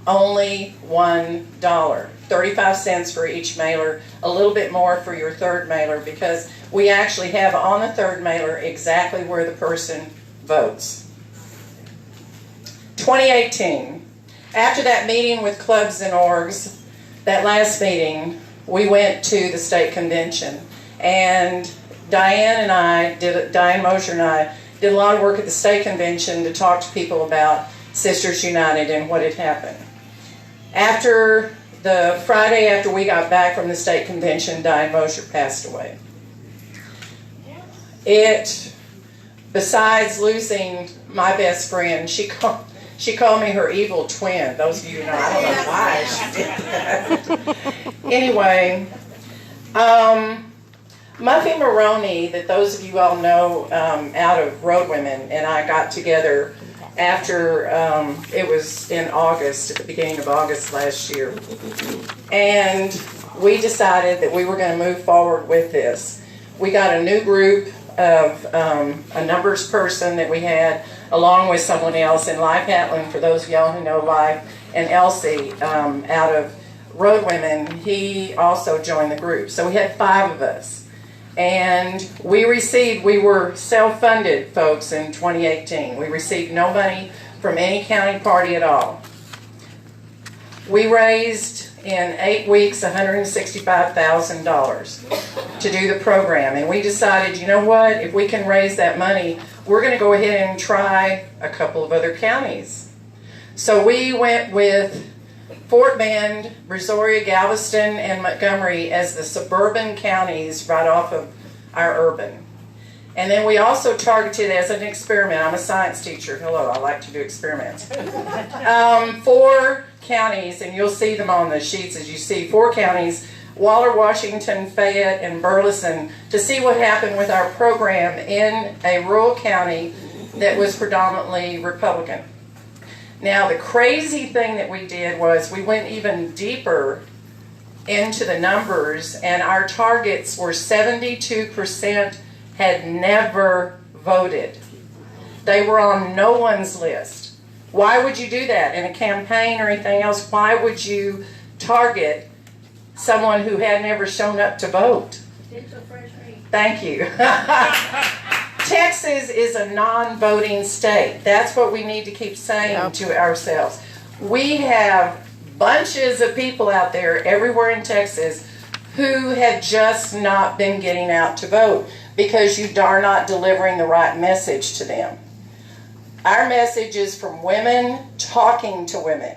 only $1. 35 cents for each mailer, a little bit more for your third mailer, because we actually have on the third mailer exactly where the person votes. 2018, after that meeting with clubs and orgs, that last meeting, we went to the state convention, and Diane Mosher and I did a lot of work at the state convention to talk to people about Sisters United and what had happened. After the Friday after we got back from the state convention, Diane Mosher passed away. Besides losing my best friend, she called me her evil twin. Those of you who know, I don't know why she did that. Anyway, Muffy Maroney, that those of you all know out of Road Women, and I got together after, it was in August, at the beginning of August last year. And we decided that we were going to move forward with this. We got a new group of a numbers person that we had, along with someone else, and Live Hatlin, for those of y'all who know Live, and Elsie out of Road Women, he also joined the group. So we had 5 of us. And we were self-funded, folks, in 2018. We received no money from any county party at all. We raised, in 8 weeks, $165,000 to do the program. And we decided, you know what, if we can raise that money, we're going to go ahead and try a couple of other counties. So we went with Fort Bend, Brazoria, Galveston, and Montgomery as the suburban counties right off of our urban. And then we also targeted as an experiment. I'm a science teacher. Hello, I like to do experiments. 4 counties, and you'll see them on the sheets as you see, 4 counties, Waller, Washington, Fayette, and Burleson, to see what happened with our program in a rural county that was predominantly Republican. Now, the crazy thing that we did was we went even deeper into the numbers, and our targets were 72% had never voted. They were on no one's list. Why would you do that in a campaign or anything else? Why would you target someone who had never shown up to vote? Thank you. Texas is a non-voting state. That's what we need to keep saying to ourselves. We have bunches of people out there everywhere in Texas who have just not been getting out to vote because you are not delivering the right message to them. Our message is from women talking to women.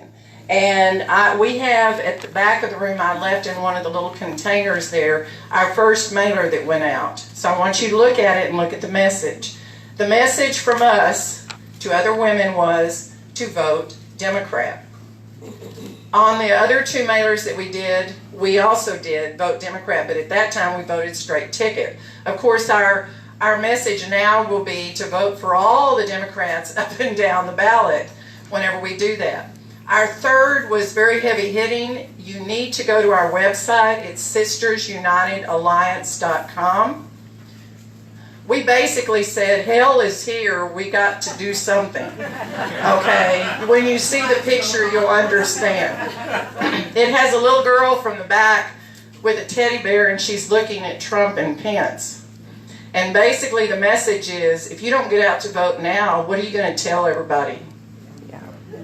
And we have at the back of the room, I left in one of the little containers there, our first mailer that went out. So I want you to look at it and look at the message. The message from us to other women was to vote Democrat. On the other two mailers that we did, we also did vote Democrat, but at that time we voted straight ticket. Of course, our message now will be to vote for all the Democrats up and down the ballot whenever we do that. Our third was very heavy hitting. You need to go to our website. It's sistersunitedalliance.com. We basically said, hell is here, we got to do something. Okay? When you see the picture, you'll understand. It has a little girl from the back with a teddy bear, and she's looking at Trump and Pence. And basically the message is, if you don't get out to vote now, what are you going to tell everybody?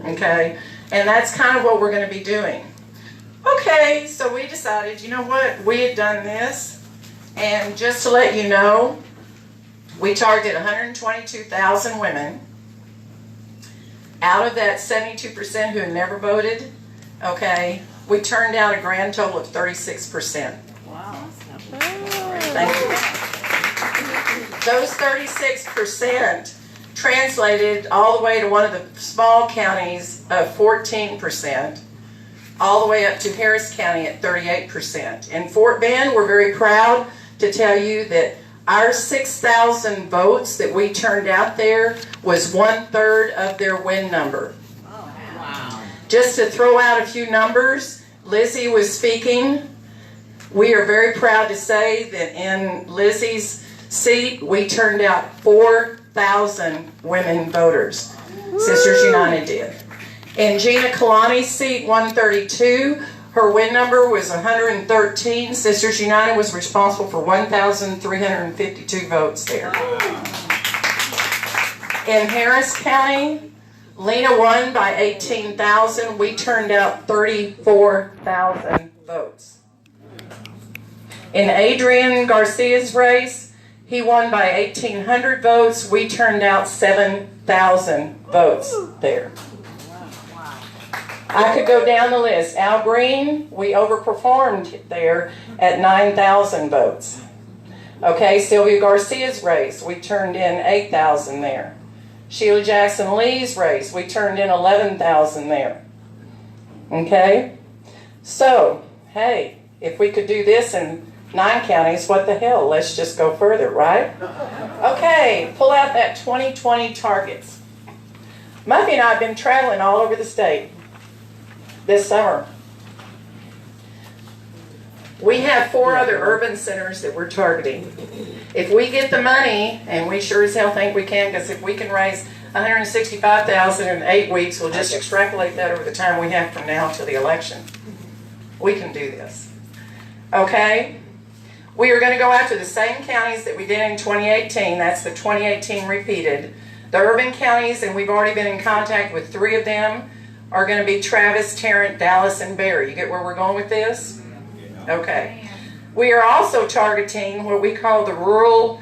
Okay? And that's kind of what we're going to be doing. Okay, so we decided, you know what? We had done this, and just to let you know, we targeted 122,000 women. Out of that 72% who had never voted, okay, we turned out a grand total of 36%. Wow. Thank you. Those 36% translated all the way to one of the small counties of 14%, all the way up to Harris County at 38%. In Fort Bend, we're very proud to tell you that our 6,000 votes that we turned out there was 1/3 of their win number. Oh, wow. Just to throw out a few numbers, Lizzie was speaking. We are very proud to say that in Lizzie's seat, we turned out 4,000 women voters. Sisters United did. In Gina Kalani's seat, 132, her win number was 113. Sisters United was responsible for 1,352 votes there. In Harris County, Lena won by 18,000. We turned out 34,000 votes. In Adrian Garcia's race, he won by 1,800 votes. We turned out 7,000 votes there. I could go down the list. Al Green, we overperformed there at 9,000 votes. Okay, Sylvia Garcia's race, we turned in 8,000 there. Sheila Jackson Lee's race, we turned in 11,000 there. Okay? So, hey, if we could do this in 9 counties, what the hell? Let's just go further, right? Okay, pull out that 2020 targets. Muffy and I have been traveling all over the state this summer. We have 4 other urban centers that we're targeting. If we get the money, and we sure as hell think we can, because if we can raise $165,000 in 8 weeks, we'll just extrapolate that over the time we have from now to the election. We can do this. Okay? We are going to go after the same counties that we did in 2018. That's the 2018 repeated. The urban counties, and we've already been in contact with 3 of them, are going to be Travis, Tarrant, Dallas, and Barry. You get where we're going with this? Okay. We are also targeting what we call the rural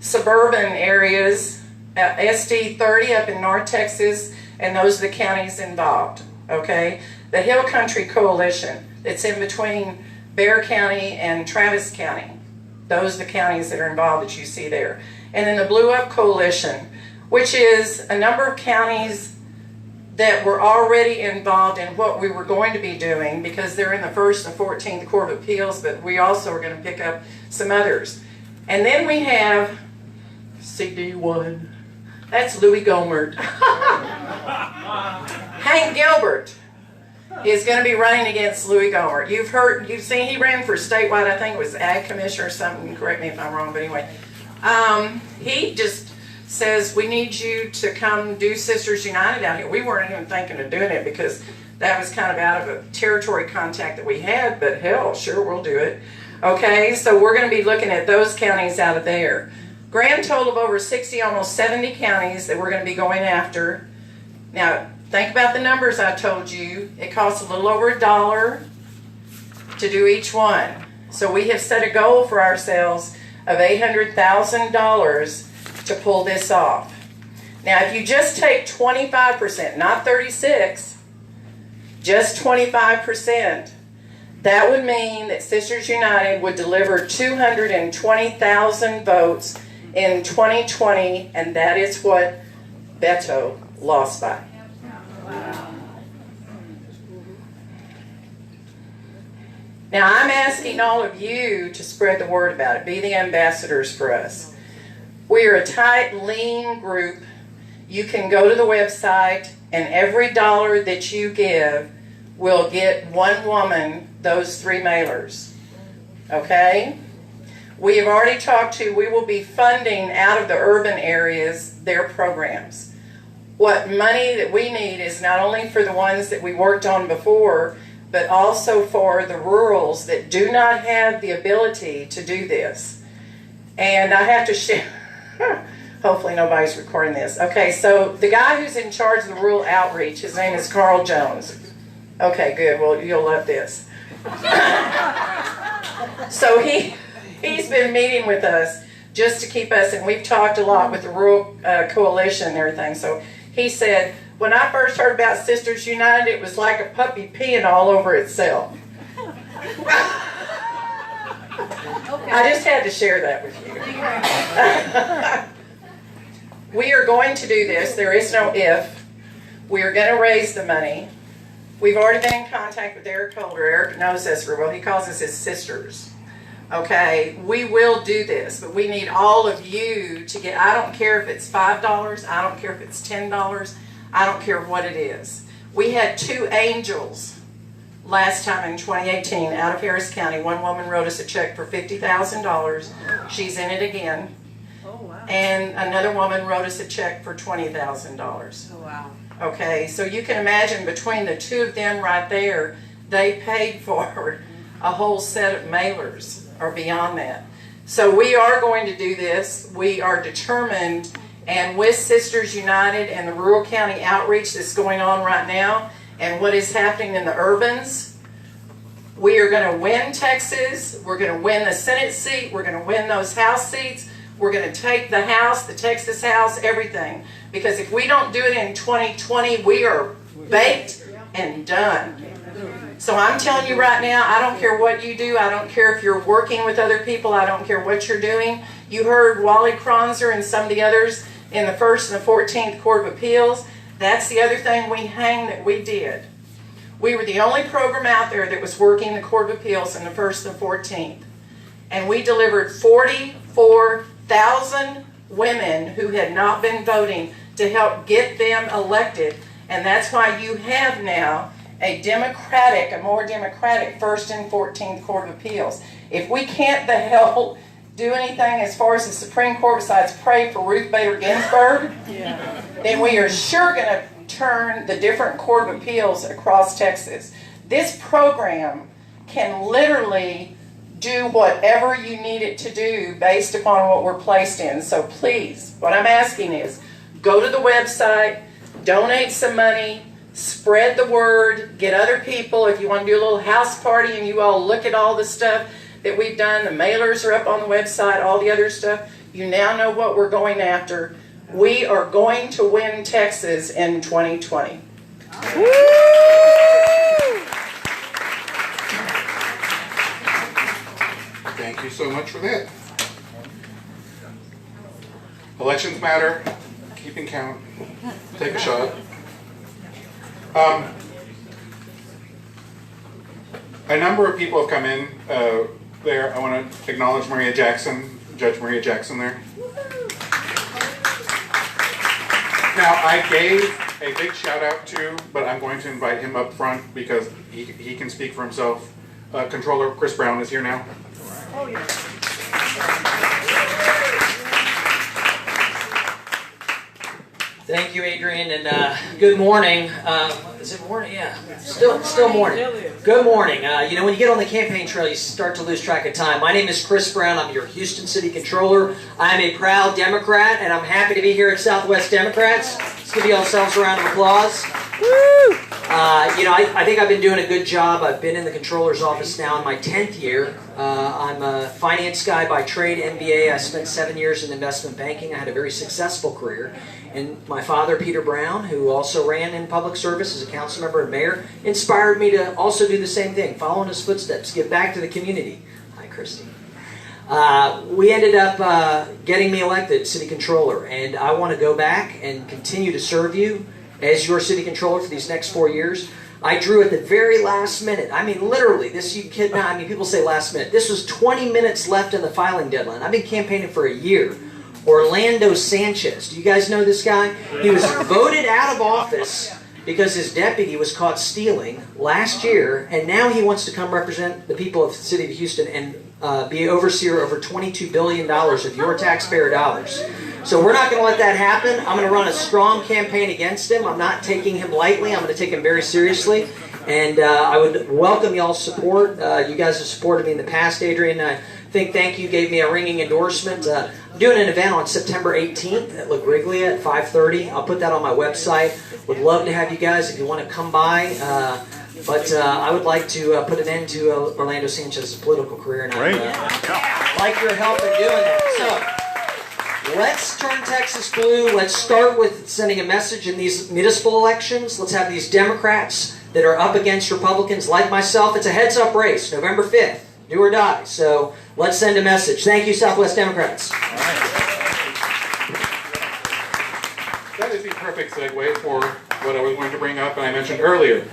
suburban areas, SD 30 up in North Texas, and those are the counties involved. Okay? The Hill Country Coalition that's in between Bexar County and Travis County. Those are the counties that are involved that you see there. And then the Blue Up Coalition, which is a number of counties that were already involved in what we were going to be doing, because they're in the 1st and 14th Court of Appeals, but we also are going to pick up some others. And then we have CD1. That's Louis Gohmert. Hank Gilbert is going to be running against Louis Gohmert. You've seen he ran for statewide, I think it was Ag Commissioner or something, correct me if I'm wrong, but anyway. He just says, we need you to come do Sisters United out here. We weren't even thinking of doing it because that was kind of out of a territory contact that we had, but hell, sure, we'll do it. Okay, so we're going to be looking at those counties out of there. Grand total of over 60, almost 70 counties that we're going to be going after. Now, Think about the numbers I told you. It costs a little over $1 to do each one. So we have set a goal for ourselves of $800,000 to pull this off. Now, if you just take 25%, not 36, just 25%, that would mean that Sisters United would deliver 220,000 votes in 2020, and that is what Beto lost by. Now, I'm asking all of you to spread the word about it. Be the ambassadors for us. We are a tight, lean group. You can go to the website, and every dollar that you give will get one woman those 3 mailers. Okay? We have already talked to, we will be funding out of the urban areas their programs. What money that we need is not only for the ones that we worked on before, but also for the rurals that do not have the ability to do this. And I have to share, hopefully nobody's recording this. Okay, so the guy who's in charge of the rural outreach, his name is Carl Jones. Okay, good, well, you'll love this. So he's been meeting with us just to keep us, and we've talked a lot with the Rural Coalition and everything. So he said, when I first heard about Sisters United, it was like a puppy peeing all over itself. I just had to share that with you. We are going to do this. There is no if. We are going to raise the money. We've already been in contact with Eric Holder. Eric knows us very well. He calls us his sisters. Okay, we will do this, but we need all of you to get, I don't care if it's $5, I don't care if it's $10, I don't care what it is. We had 2 angels last time in 2018 out of Harris County. One woman wrote us a check for $50,000. She's in it again. Oh, wow. And another woman wrote us a check for $20,000. Oh, wow. Okay, so you can imagine between the 2 of them right there, they paid for a whole set of mailers or beyond that. So we are going to do this. We are determined, and with Sisters United and the rural county outreach that's going on right now and what is happening in the urbans, we are going to win Texas. We're going to win the Senate seat. We're going to win those House seats. We're going to take the House, the Texas House, everything. Because if we don't do it in 2020, we are baked and done. So I'm telling you right now, I don't care what you do. I don't care if you're working with other people. I don't care what you're doing. You heard Wally Kronzer and some of the others in the 1st and the 14th Court of Appeals. That's the other thing we that we did. We were the only program out there that was working the Court of Appeals in the 1st and the 14th. And we delivered 44,000 women who had not been voting to help get them elected. And that's why you have now a more democratic 1st and 14th Court of Appeals. If we can't the hell do anything as far as the Supreme Court besides pray for Ruth Bader Ginsburg, then we are sure going to turn the different Court of Appeals across Texas. This program can literally do whatever you need it to do based upon what we're placed in. So please, what I'm asking is, go to the website, donate some money, spread the word, get other people. If you want to do a little house party and you all look at all the stuff that we've done, the mailers are up on the website, all the other stuff, you now know what we're going after. We are going to win Texas in 2020. Thank you so much for that. Elections matter. Keeping count. Take a shot. A number of people have come in there. I want to acknowledge Maria Jackson, Judge Maria Jackson there. Now, I gave a big shout out to, but I'm going to invite him up front because he can speak for himself. Controller Chris Brown is here now. Oh, yeah. Thank you, Adrian, and good morning. Is it morning? Yeah, still morning. Good morning. You know, when you get on the campaign trail, you start to lose track of time. My name is Chris Brown. I'm your Houston City Controller. I'm a proud Democrat, and I'm happy to be here at Southwest Democrats. Let's give yourselves a round of applause. I think I've been doing a good job. I've been in the controller's office now in my 10th year. I'm a finance guy by trade, MBA. I spent 7 years in investment banking. I had a very successful career. And my father, Peter Brown, who also ran in public service as a council member and mayor, inspired me to also do the same thing, follow in his footsteps, give back to the community. Hi, Christy. We ended up getting me elected city controller, and I want to go back and continue to serve you as your city controller for these next 4 years. I drew at the very last minute. I mean, literally, this, you kid not. I mean, people say last minute. This was 20 minutes left in the filing deadline. I've been campaigning for a year. Orlando Sanchez. Do you guys know this guy? He was voted out of office because his deputy was caught stealing last year, and now he wants to come represent the people of the city of Houston and be overseer over $22 billion of your taxpayer dollars. So we're not going to let that happen. I'm going to run a strong campaign against him. I'm not taking him lightly. I'm going to take him very seriously. And I would welcome y'all's support. You guys have supported me in the past, Adrian. I think Thank You gave me a ringing endorsement. I'm doing an event on September 18th at La Griglia at 5:30. I'll put that on my website. Would love to have you guys if you want to come by. But I would like to put an end to Orlando Sanchez's political career. And I'd like your help in doing that. So let's turn Texas blue. Let's start with sending a message in these municipal elections. Let's have these Democrats that are up against Republicans like myself. It's a heads-up race, November 5th. Do or die. So let's send a message. Thank you, Southwest Democrats. All right. That is the perfect segue for what I was going to bring up and I mentioned earlier.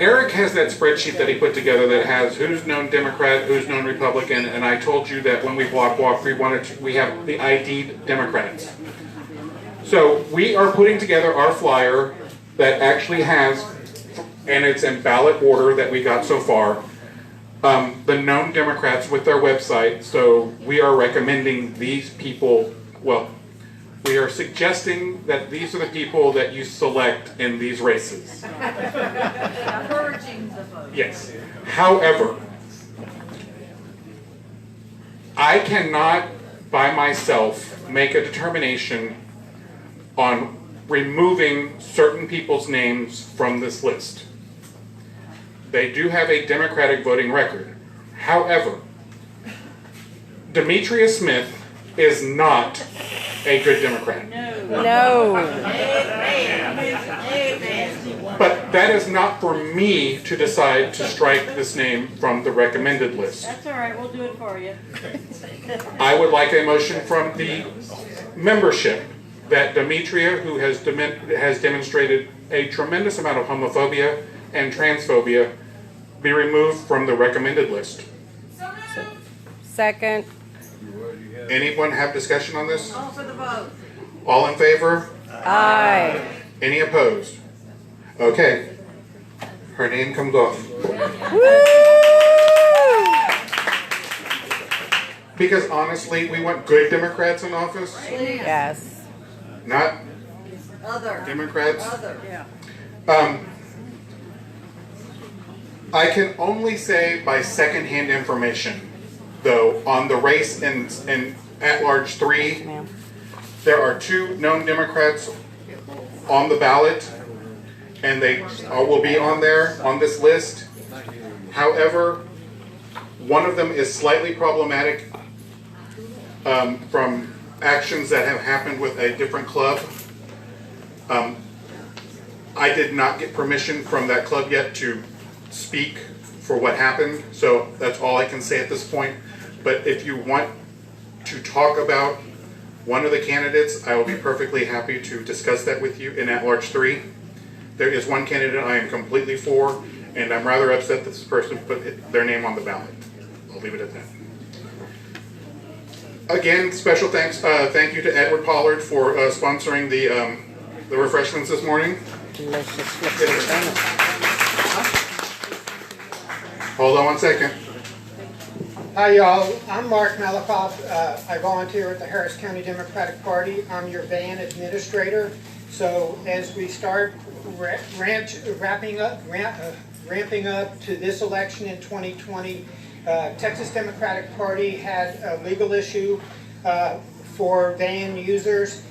Eric has that spreadsheet that he put together that has who's known Democrat, who's known Republican, and I told you that when we walk, we have the ID'd Democrats. So we are putting together our flyer that actually has, and it's in ballot order that we got so far, the known Democrats with their website. So we are recommending these people, well, we are suggesting that these are the people that you select in these races. Encouraging the vote. Yes. However, I cannot by myself make a determination on removing certain people's names from this list. They do have a Democratic voting record. However, Demetria Smith is not a good Democrat. No. But that is not for me to decide to strike this name from the recommended list. That's all right, we'll do it for you. I would like a motion from the membership that Demetria, who has demonstrated a tremendous amount of homophobia and transphobia, be removed from the recommended list. Second. Anyone have discussion on this? Call for the vote. All in favor? Aye. Any opposed? Okay. Her name comes off. Because honestly, we want good Democrats in office, Yes. not Other. Democrats. Other. Yeah. I can only say by secondhand information, though, on the race in at-large 3, there are 2 known Democrats on the ballot, and they will be on there, on this list. However, one of them is slightly problematic from actions that have happened with a different club. I did not get permission from that club yet to speak for what happened, so that's all I can say at this point. But if you want to talk about one of the candidates, I will be perfectly happy to discuss that with you in at-large 3. There is one candidate I am completely for, and I'm rather upset that this person put their name on the ballot. I'll leave it at that. Again, special thanks, thank you to Edward Pollard for sponsoring the refreshments this morning. Hold on one second. Hi y'all, I'm Mark Malakoff. I volunteer at the Harris County Democratic Party. I'm your van administrator. So as we start ramping up to this election in 2020, Texas Democratic Party had a legal issue for van users.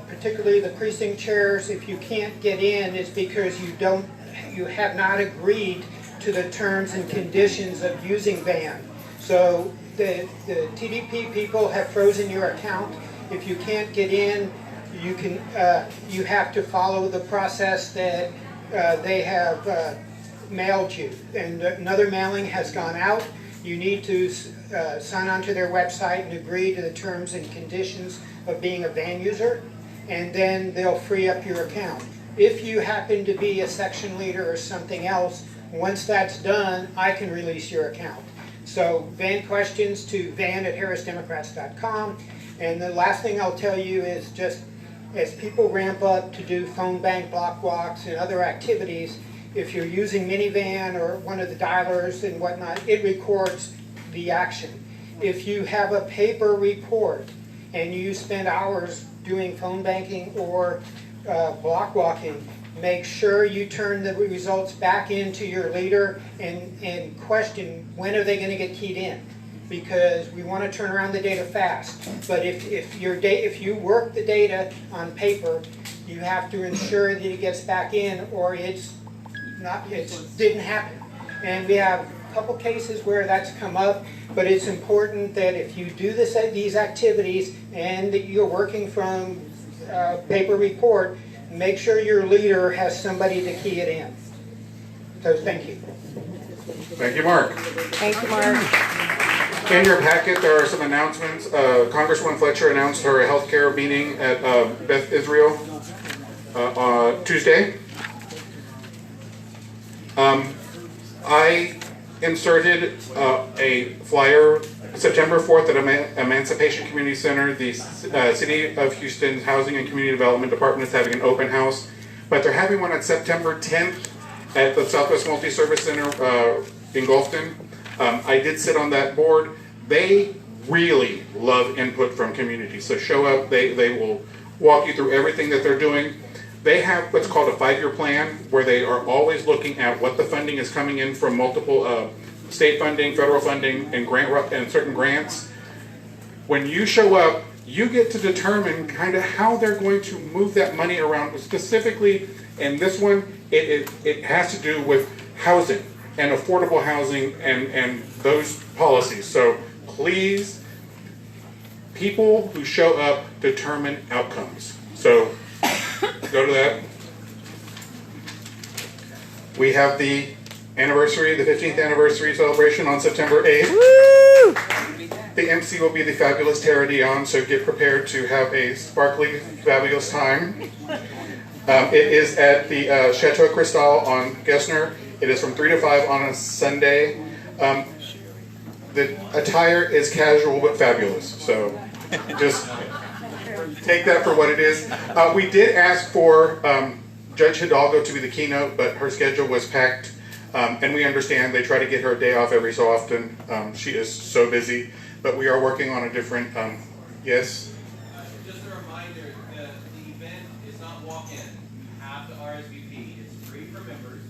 particularly the precinct chairs, if you can't get in, it's because you have not agreed to the terms and conditions of using van. So the TDP people have frozen your account. If you can't get in, you have to follow the process that they have mailed you. And another mailing has gone out. You need to sign onto their website and agree to the terms and conditions of being a van user, and then they'll free up your account. If you happen to be a section leader or something else, once that's done, I can release your account. So van questions to van@harrisdemocrats.com. And the last thing I'll tell you is, just as people ramp up to do phone bank block walks and other activities, if you're using minivan or one of the dialers and whatnot, it records the action. If you have a paper report and you spend hours doing phone banking or block walking, make sure you turn the results back into your leader and question when are they going to get keyed in, because we want to turn around the data fast. But if you work the data on paper, you have to ensure that it gets back in, or it didn't happen. And we have a couple cases where that's come up, but it's important that if you do these activities and that you're working from paper report, make sure your leader has somebody to key it in. So thank you. Thank you, Mark. Thank you, Mark. In your packet, there are some announcements. Congresswoman Fletcher announced her healthcare meeting at Beth Israel on Tuesday. I inserted a flyer September 4th at Emancipation Community Center. The City of Houston's Housing and Community Development Department is having an open house, but they're having one on September 10th at the Southwest Multi-Service Center in Gulfton. I did sit on that board. They really love input from communities, so show up. They will walk you through everything that they're doing. They have what's called a 5-year plan, where they are always looking at what the funding is coming in from multiple state funding, federal funding, and certain grants. When you show up, you get to determine kind of how they're going to move that money around. Specifically, in this one, it has to do with housing and affordable housing and those policies. So please, people who show up determine outcomes. So go to that. We have the anniversary, the 15th anniversary celebration on September 8th. Woo! The MC will be the fabulous Tara Dion, so get prepared to have a sparkly, fabulous time. It is at the Chateau Cristal on Gessner. It is from 3 to 5 on a Sunday. The attire is casual but fabulous, so just take that for what it is. We did ask for Judge Hidalgo to be the keynote, but her schedule was packed, and we understand they try to get her a day off every so often. She is so busy, but we are working on a different, yes? Just a reminder that the event is not walk-in. You have to RSVP. It's free for members.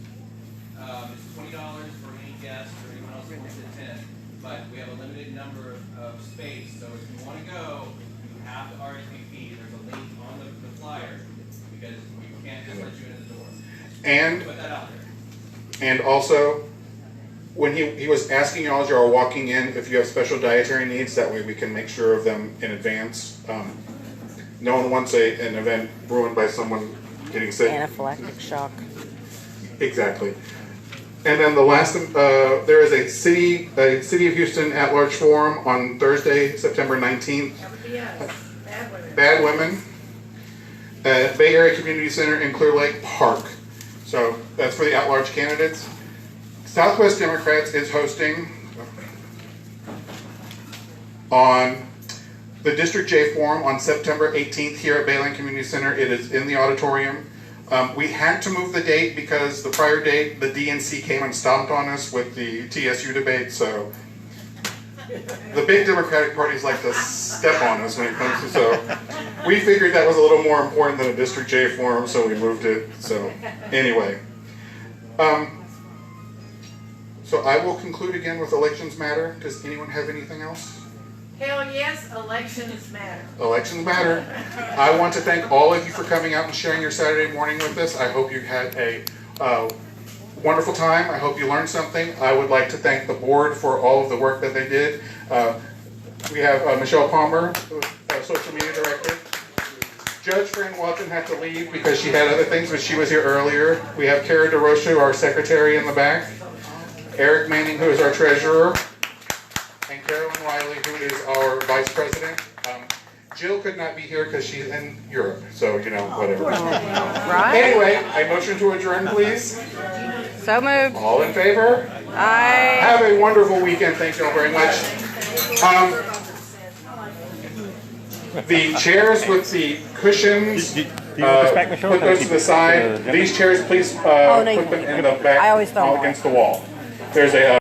It's $20 for any guest or anyone else who wants to attend, but we have a limited number of space, so if you want to go, you have to RSVP. There's a link on the flyer, because we can't just let you in the door. And put that out there. And also, when he was asking y'all as you are walking in if you have special dietary needs, that way we can make sure of them in advance. No one wants an event ruined by someone getting sick. Anaphylactic shock. Exactly. And then the last, there is a City of Houston at-large forum on Thursday, September 19th. Bad Women at Bay Area Community Center in Clear Lake Park. So that's for the at-large candidates. Southwest Democrats is hosting on the District J Forum on September 18th here at Bayland Community Center. It is in the auditorium. We had to move the date because the prior date, the DNC came and stomped on us with the TSU debate, so the big Democratic parties like to step on us when it comes to, so we figured that was a little more important than a District J Forum, so we moved it. So anyway, so I will conclude again with Elections Matter. Does anyone have anything else? Hell yes, elections matter. Elections matter. I want to thank all of you for coming out and sharing your Saturday morning with us. I hope you had a wonderful time. I hope you learned something. I would like to thank the board for all of the work that they did. We have Michelle Palmer, social media director. Judge Fran Walton had to leave because she had other things, but she was here earlier. We have Kara DeRocha, our secretary in the back. Eric Manning, who is our treasurer. And Carolyn Wiley, who is our vice president. Jill could not be here because she's in Europe, so, you know, whatever. Right. Anyway, a motion to adjourn, please. So moved. All in favor? Aye. Have a wonderful weekend. Thank you all very much. The chairs with the cushions, put those to the side. These chairs, please put them in the back against the wall. There's a